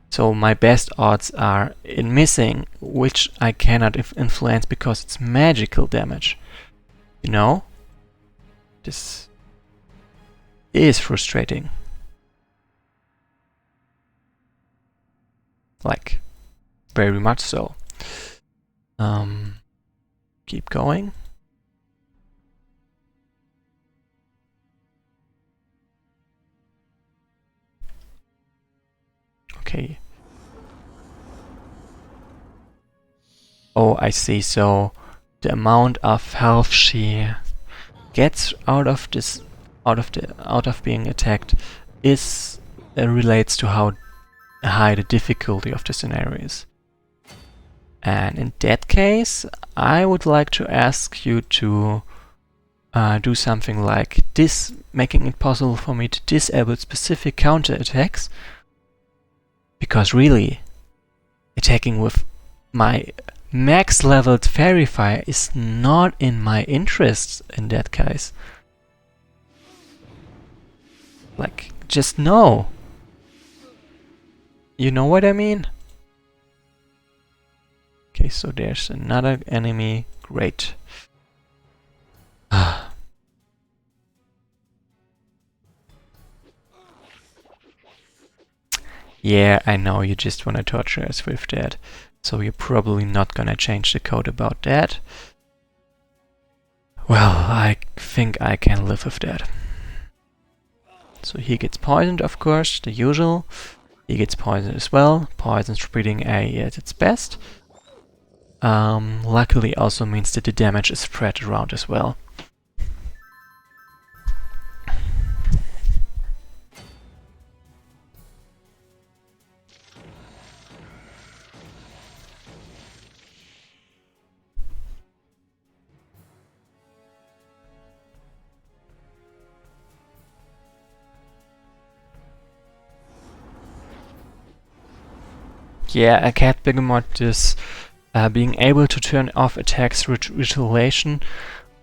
So my best odds are in missing, which I cannot influence because it's magical damage. You know? This is frustrating. Like, very much so. Keep going. Okay. Oh, I see. So the amount of health she gets out of being attacked is relates to how high the difficulty of the scenario is. And in that case, I would like to ask you to do something like this, making it possible for me to disable specific counterattacks. Because really, attacking with my max leveled fairy fire is not in my interest in that case. Like, just no. You know what I mean? Okay, so there's another enemy. Great. Yeah, I know you just want to torture us with that. So you're probably not gonna change the code about that. Well, I think I can live with that. So he gets poisoned, of course, the usual. He gets poisoned as well. Poison spreading A at its best. Luckily also means that the damage is spread around as well. Yeah, a cat behemoth is being able to turn off attacks with retaliation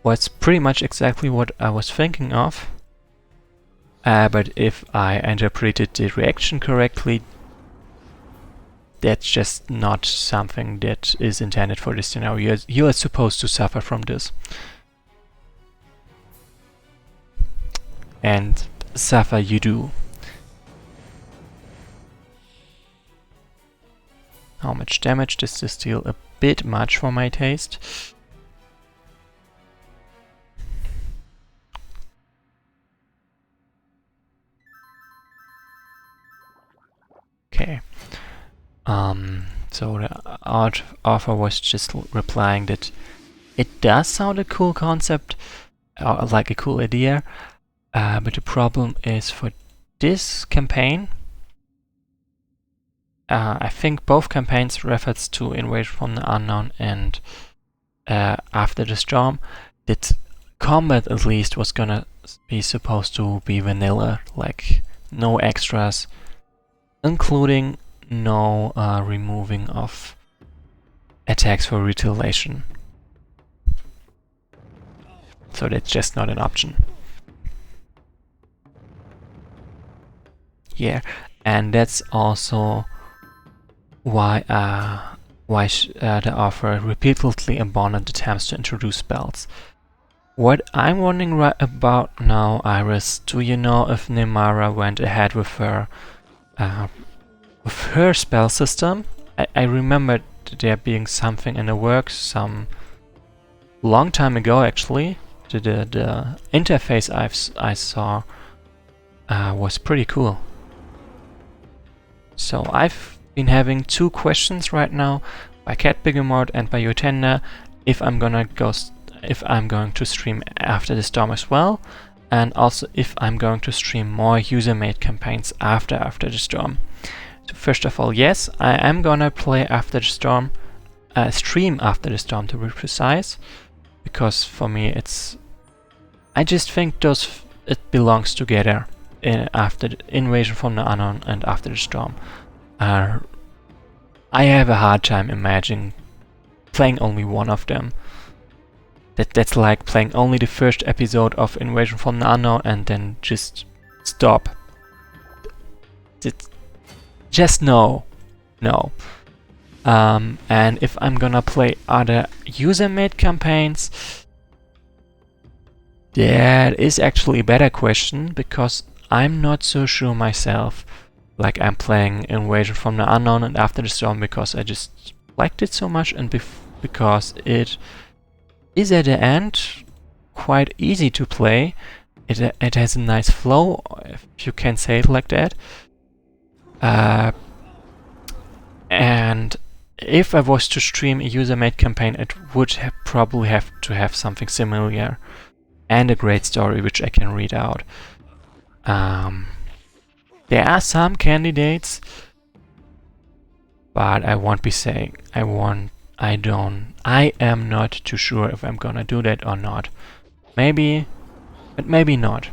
was pretty much exactly what I was thinking of. But if I interpreted the reaction correctly, that's just not something that is intended for this scenario. You are supposed to suffer from this. And suffer you do. How much damage? This is still a bit much for my taste. Okay. So the author was just replying that it does sound a cool concept, or like a cool idea, but the problem is for this campaign, I think both campaigns refers to Invasion from the Unknown and After the Storm, that combat at least was gonna be supposed to be vanilla, like no extras, including no removing of attacks for retaliation. So that's just not an option. Yeah, and that's also why the author repeatedly abandoned attempts to introduce spells. What I'm wondering right about now, Iris, do you know if Nemara went ahead with her spell system? I remember there being something in the works some long time ago, actually. The interface I saw was pretty cool. So I've been having two questions right now by Cat Behemoth and by Yotenda if I'm going to stream After the Storm as well, and also if I'm going to stream more user-made campaigns after the Storm. So first of all, yes, I am gonna play After the Storm, stream After the Storm to be precise, because for me I just think it belongs together. After the Invasion from the Unknown and After the Storm. I have a hard time imagining playing only one of them. That's like playing only the first episode of Invasion from the Unknown and then just stop. Just no. And if I'm gonna play other user-made campaigns, that is actually a better question, because I'm not so sure myself. Like, I'm playing Invasion from the Unknown and After the Storm because I just liked it so much, and because it is at the end quite easy to play. It has a nice flow, if you can say it like that. And if I was to stream a user-made campaign, it would probably have to have something similar and a great story which I can read out. There are some candidates, but I won't be saying I am not too sure if I'm gonna do that or not. Maybe, but maybe not.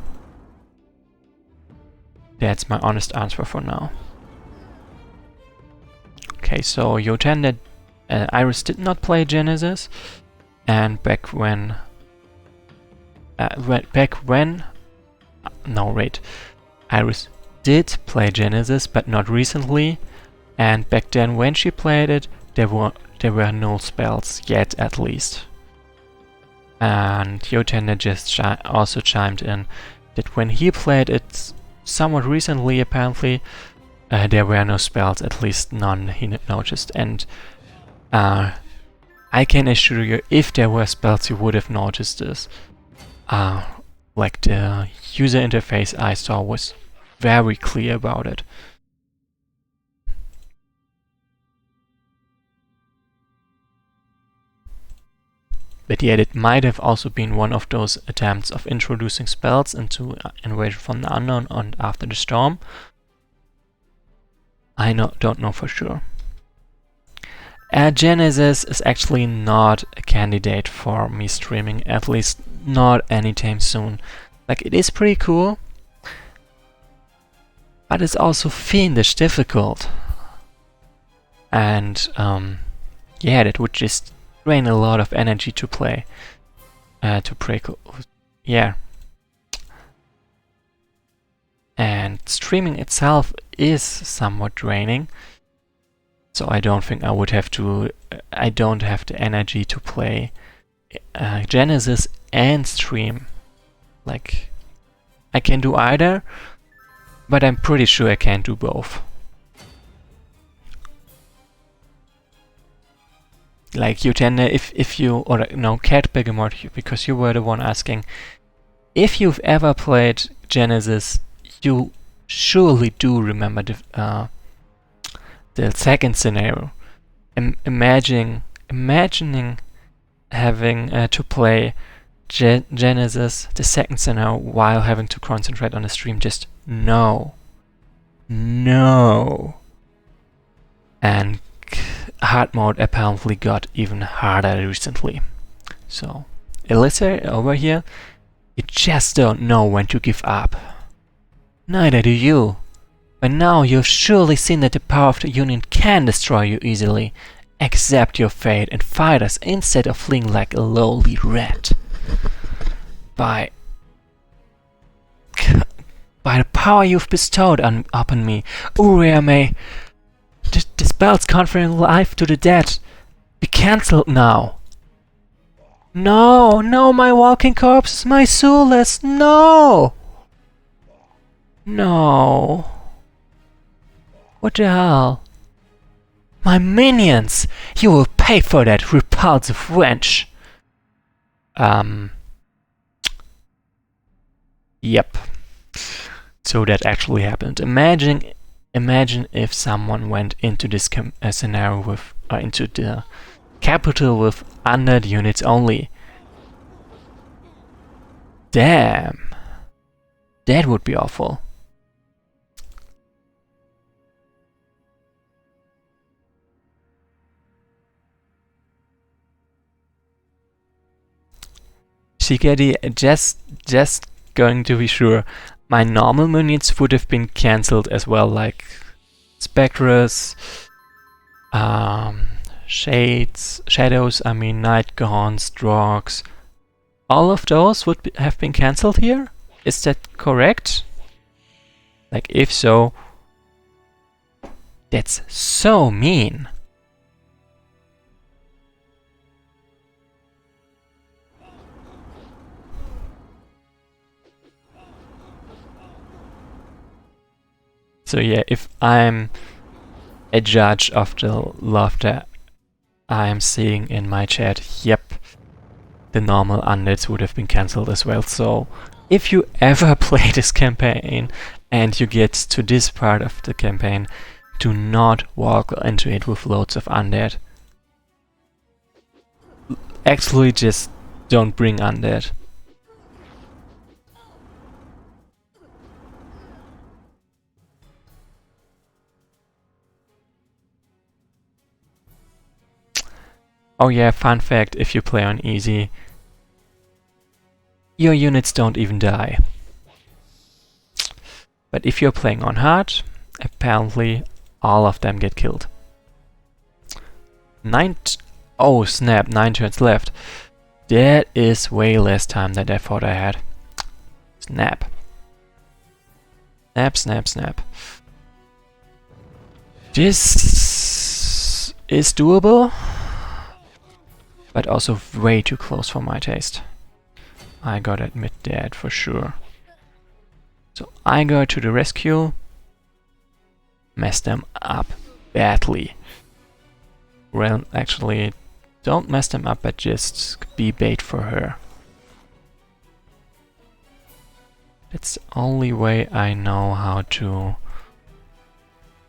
That's my honest answer for now. Okay, so Yotenda, Iris did not play Genesis, and Iris did play Genesis, but not recently, and back then when she played it, there were no spells yet, at least. And Yotenda just also chimed in that when he played it somewhat recently, apparently, there were no spells, at least none he noticed. And I can assure you, if there were spells, you would have noticed this. Like, the user interface I saw was very clear about it. But yet it might have also been one of those attempts of introducing spells into Invasion from the Unknown and After the Storm. I don't know for sure. Genesis is actually not a candidate for me streaming, at least not anytime soon. Like, it is pretty cool, but it's also fiendish difficult. And yeah, that would just drain a lot of energy to play. Yeah. And streaming itself is somewhat draining. So I don't think I would have to... I don't have the energy to play Genesis and stream. Like, I can do either, but I'm pretty sure I can't do both. Like, you tend to, if you, or no, Cat Begamot, because you were the one asking, if you've ever played Genesis, you surely do remember the second scenario. Imagining having to play Genesis, the second scenario, while having to concentrate on the stream. Just no. And hard mode apparently got even harder recently. So, Alyssa over here, you just don't know when to give up. Neither do you. By now you've surely seen that the power of the Union can destroy you easily. Accept your fate and fight us instead of fleeing like a lowly rat. By the power you've bestowed upon me, Uriah, may the spells conferring life to the dead be cancelled now. No, my walking corpse, my soulless, no! No. What the hell? My minions! You will pay for that, repulsive wench! Yep. So that actually happened. Imagine if someone went into this scenario with, into the capital with 100 units only. Damn. That would be awful. Shikadi, just going to be sure, my normal minions would have been cancelled as well, like Spectres, Shadows, I mean Nightgaunts, Drogs. All of those would have been cancelled here? Is that correct? Like, if so, that's so mean. So yeah, if I'm a judge of the love that I'm seeing in my chat, yep, the normal undeads would have been cancelled as well. So if you ever play this campaign and you get to this part of the campaign, do not walk into it with loads of undead. Actually, just don't bring undead. Oh yeah, fun fact, if you play on easy, your units don't even die. But if you're playing on hard, apparently all of them get killed. Oh snap, 9 turns left. That is way less time than I thought I had. Snap. Snap. This is doable, but also way too close for my taste. I gotta admit that for sure. So I go to the rescue, mess them up badly. Well, actually, don't mess them up, but just be bait for her. That's the only way I know how to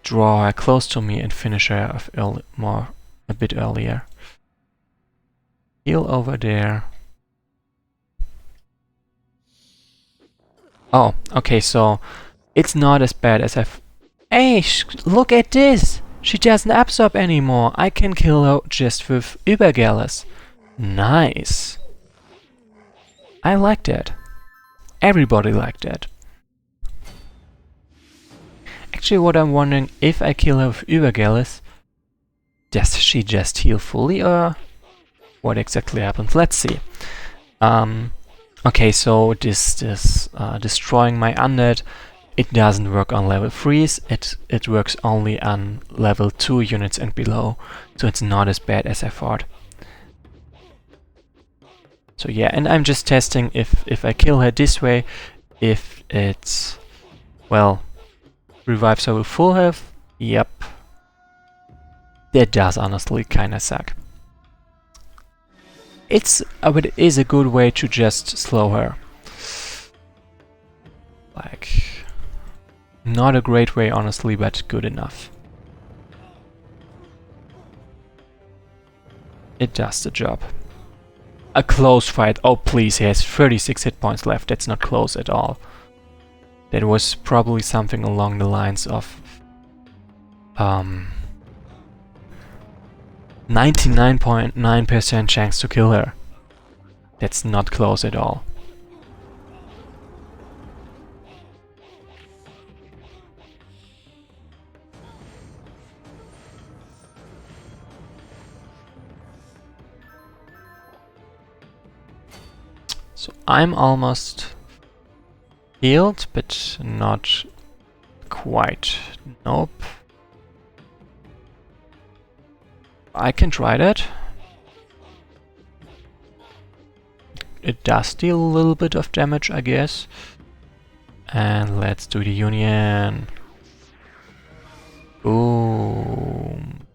draw her close to me and finish her a bit earlier. Heal over there. Oh, okay, so it's not as bad as I've... Hey, look at this! She doesn't absorb anymore. I can kill her just with Übergales. Nice. I like that. Everybody liked that. Actually, what I'm wondering, if I kill her with Übergales, does she just heal fully, or what exactly happens? Let's see. Okay, so this destroying my undead, it doesn't work on level 3s, it works only on level 2 units and below, so it's not as bad as I thought. So yeah, and I'm just testing if I kill her this way, if it's, well, revives her with full health. Yep. That does honestly kinda suck. But it is a good way to just slow her. Like, not a great way honestly, but good enough. It does the job. A close fight. Oh please, he has 36 hit points left. That's not close at all. That was probably something along the lines of 99.9% chance to kill her. That's not close at all. So I'm almost healed, but not quite. Nope. I can try that. It does deal a little bit of damage, I guess. And let's do the union. Boom.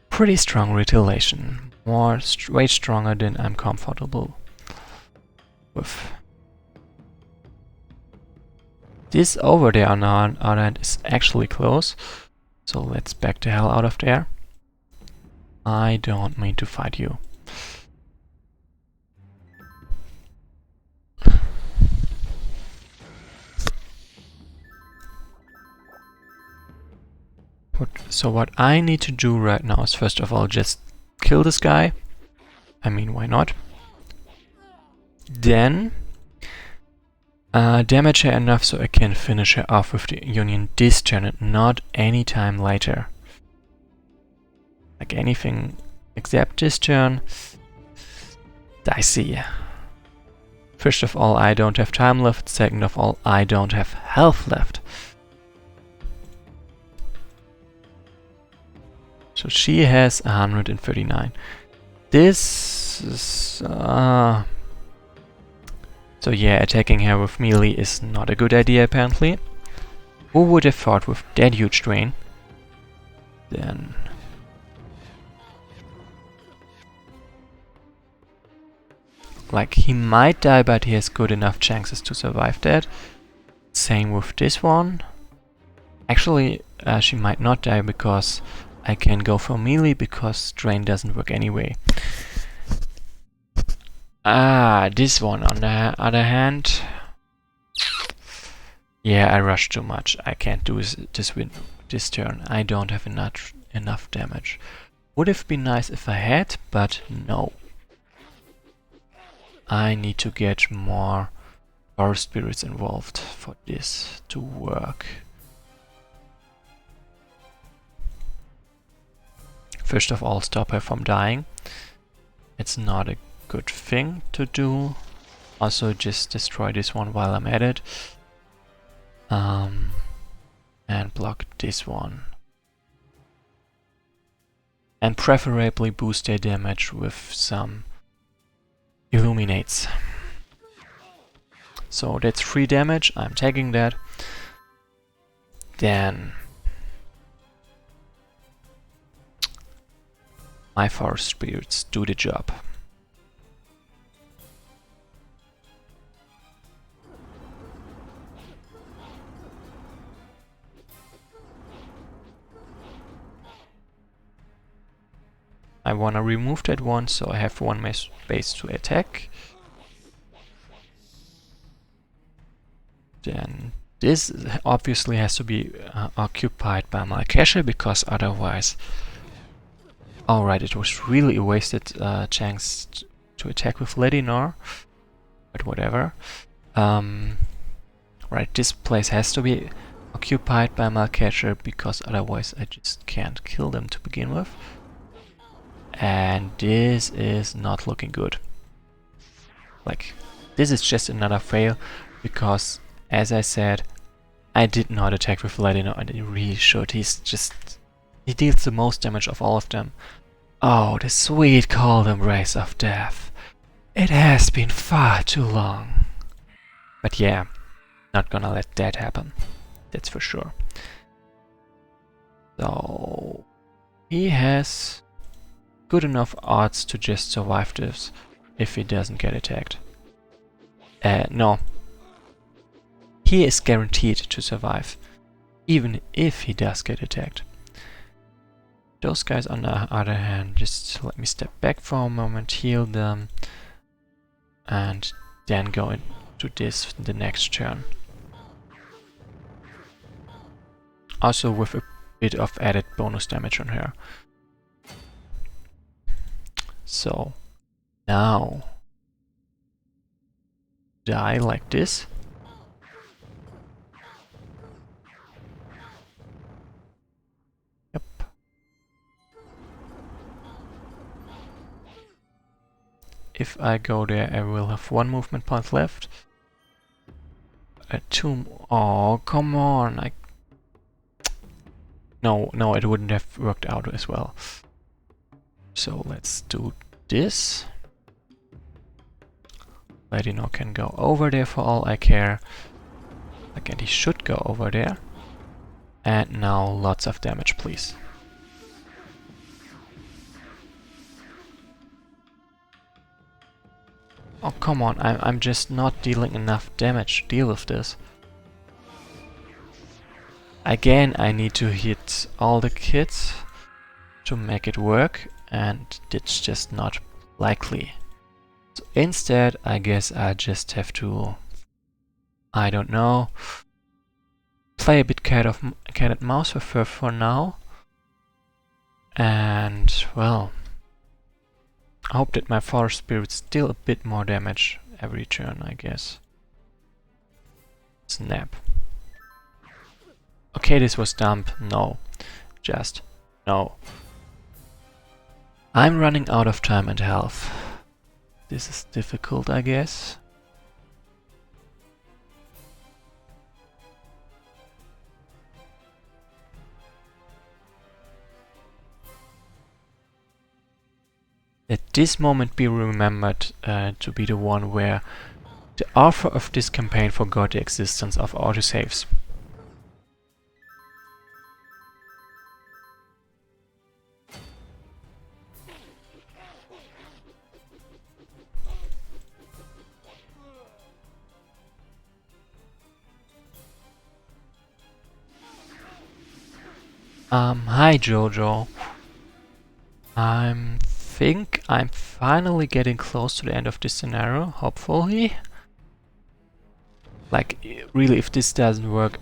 Pretty strong retaliation. Way stronger than I'm comfortable with. This over there on our end is actually close. So let's back the hell out of there. I don't mean to fight you. So what I need to do right now is first of all just kill this guy. I mean, why not? Then damage her enough so I can finish her off with the union this turn and not any time later. Like anything except this turn. Dicey. First of all, I don't have time left. Second of all, I don't have health left. So she has 139. This is... so yeah, attacking her with melee is not a good idea apparently. Who would have thought with that huge drain? Then... like, he might die, but he has good enough chances to survive that. Same with this one. Actually, she might not die because I can go for melee because drain doesn't work anyway. This one on the other hand. Yeah, I rushed too much. I can't do this turn. I don't have enough damage. Would have been nice if I had, but no. I need to get more forest spirits involved for this to work. First of all, stop her from dying. It's not a good thing to do. Also, just destroy this one while I'm at it. And block this one. And preferably boost their damage with some illuminates. So that's 3 damage. I'm taking that. Then my forest spirits do the job. I want to remove that one, so I have one more space to attack. Then this obviously has to be occupied by Malkesha, because otherwise... Alright, it was really a wasted chance to attack with Ledinor, but whatever. Right, this place has to be occupied by Malkesha, because otherwise I just can't kill them to begin with. And this is not looking good. Like, this is just another fail, because, as I said, I did not attack with Ledinor, and he really should. He deals the most damage of all of them. Oh, the sweet cold embrace of death. It has been far too long. But yeah, not gonna let that happen. That's for sure. So, he has good enough odds to just survive this if he doesn't get attacked. No. He is guaranteed to survive, even if he does get attacked. Those guys, on the other hand, just let me step back for a moment, heal them, and then go into this the next turn. Also with a bit of added bonus damage on her. So, now, die like this. Yep. If I go there, I will have 1 movement point left. 2. Oh, come on! No, it wouldn't have worked out as well. So let's do this. Ledinor can go over there for all I care. Again, he should go over there. And now lots of damage, please. Oh, come on, I'm just not dealing enough damage to deal with this. Again, I need to hit all the kids to make it work, and it's just not likely. So instead, I guess I just have to, I don't know, play a bit cat and mouse with her for now. And, well, I hope that my Forest Spirit's deal a bit more damage every turn, I guess. Snap. Okay, this was dumb. No. Just no. I'm running out of time and health. This is difficult, I guess. Let this moment be remembered to be the one where the author of this campaign forgot the existence of autosaves. Hi Jojo. I think I'm finally getting close to the end of this scenario, hopefully. Like, really, if this doesn't work,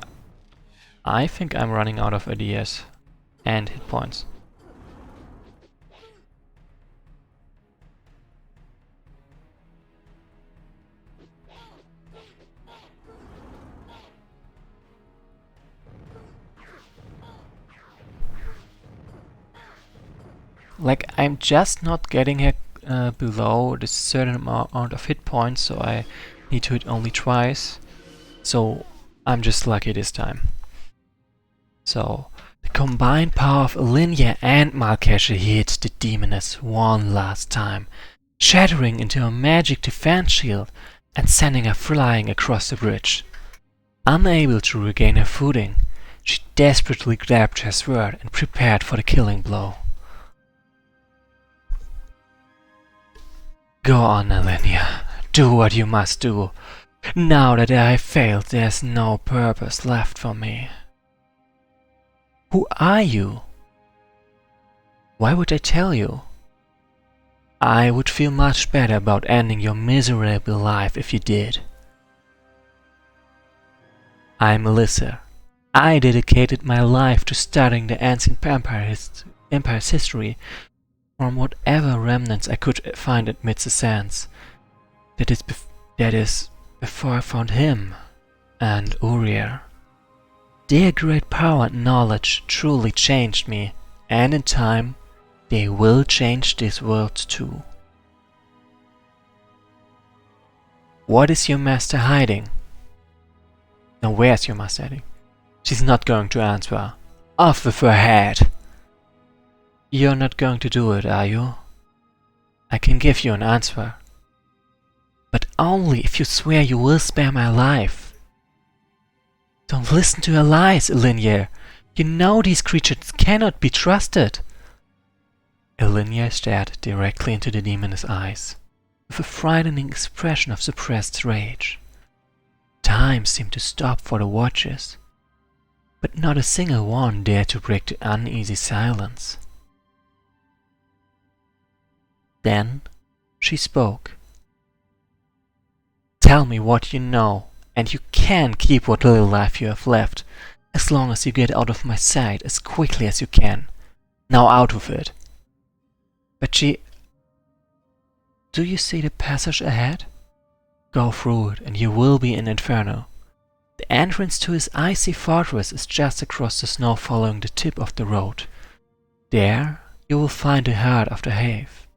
I think I'm running out of ideas and hit points. Like, I'm just not getting her below this certain amount of hit points, so I need to hit only twice. So I'm just lucky this time. So the combined power of Alinea and Malkesha hit the demoness one last time, shattering into a magic defense shield and sending her flying across the bridge. Unable to regain her footing, she desperately grabbed her sword and prepared for the killing blow. Go on, Alinea. Do what you must do. Now that I have failed, there's no purpose left for me. Who are you? Why would I tell you? I would feel much better about ending your miserable life if you did. I'm Melissa. I dedicated my life to studying the ancient empire's history from whatever remnants I could find amidst the sands. That is before I found him and Uriel. Their great power and knowledge truly changed me, and in time, they will change this world too. What is your master hiding? Now where's your master hiding? She's not going to answer. Off with her head! You're not going to do it, are you? I can give you an answer. But only if you swear you will spare my life. Don't listen to her lies, Elinye. You know these creatures cannot be trusted. Elinye stared directly into the demon's eyes, with a frightening expression of suppressed rage. Time seemed to stop for the watchers, but not a single one dared to break the uneasy silence. Then she spoke. Tell me what you know, and you can keep what little life you have left, as long as you get out of my sight as quickly as you can. Now out with it. But do you see the passage ahead? Go through it, and you will be in Inferno. The entrance to his icy fortress is just across the snow following the tip of the road. There you will find the heart of the Have,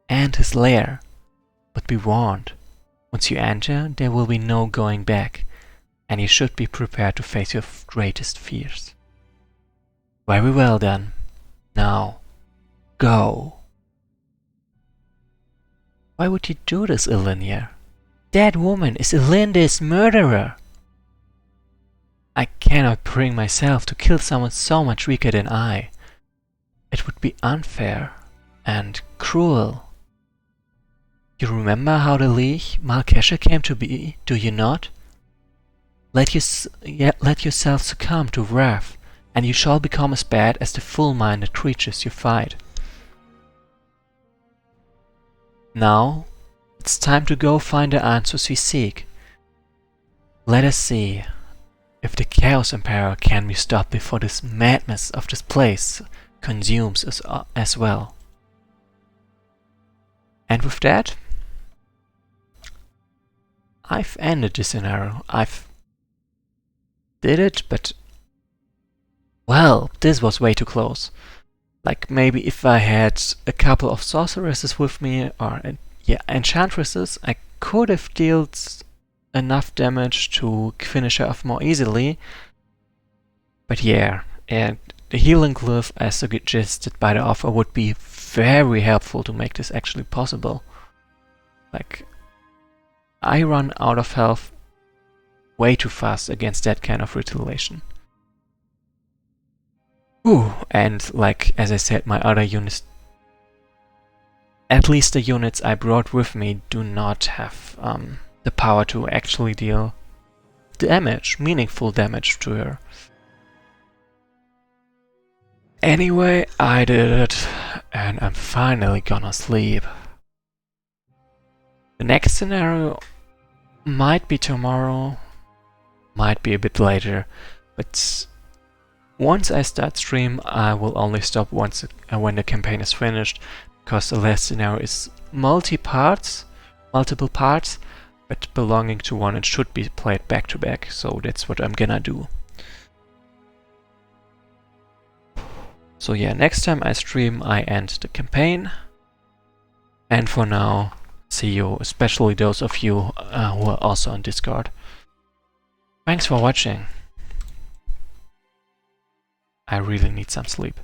and his lair. But be warned, once you enter, there will be no going back, and you should be prepared to face your greatest fears. Very well then. Now, go. Why would you do this, Elinye? That woman is Elinde's murderer! I cannot bring myself to kill someone so much weaker than I. It would be unfair and cruel. You remember how the League Malkesha came to be, do you not? Let yourself succumb to wrath, and you shall become as bad as the full-minded creatures you fight. Now, it's time to go find the answers we seek. Let us see if the Chaos Emperor can be stopped before this madness of this place consumes us as well. And with that, I've ended this scenario. I've did it, but well, this was way too close. Like maybe if I had a couple of sorceresses with me, or enchantresses, I could have dealt enough damage to finish her off more easily. But yeah, and the healing glyph as suggested by the author would be very helpful to make this actually possible. Like, I run out of health way too fast against that kind of retaliation. Ooh, and like as I said, my other units, at least the units I brought with me, do not have the power to actually deal damage, meaningful damage to her. Anyway, I did it, and I'm finally gonna sleep. The next scenario might be tomorrow, might be a bit later, but once I start stream, I will only stop once when the campaign is finished, because the last scenario is multiple parts, but belonging to one and should be played back to back, so that's what I'm gonna do. So yeah, next time I stream, I end the campaign. And for now, see you, especially those of you who are also on Discord. Thanks for watching. I really need some sleep.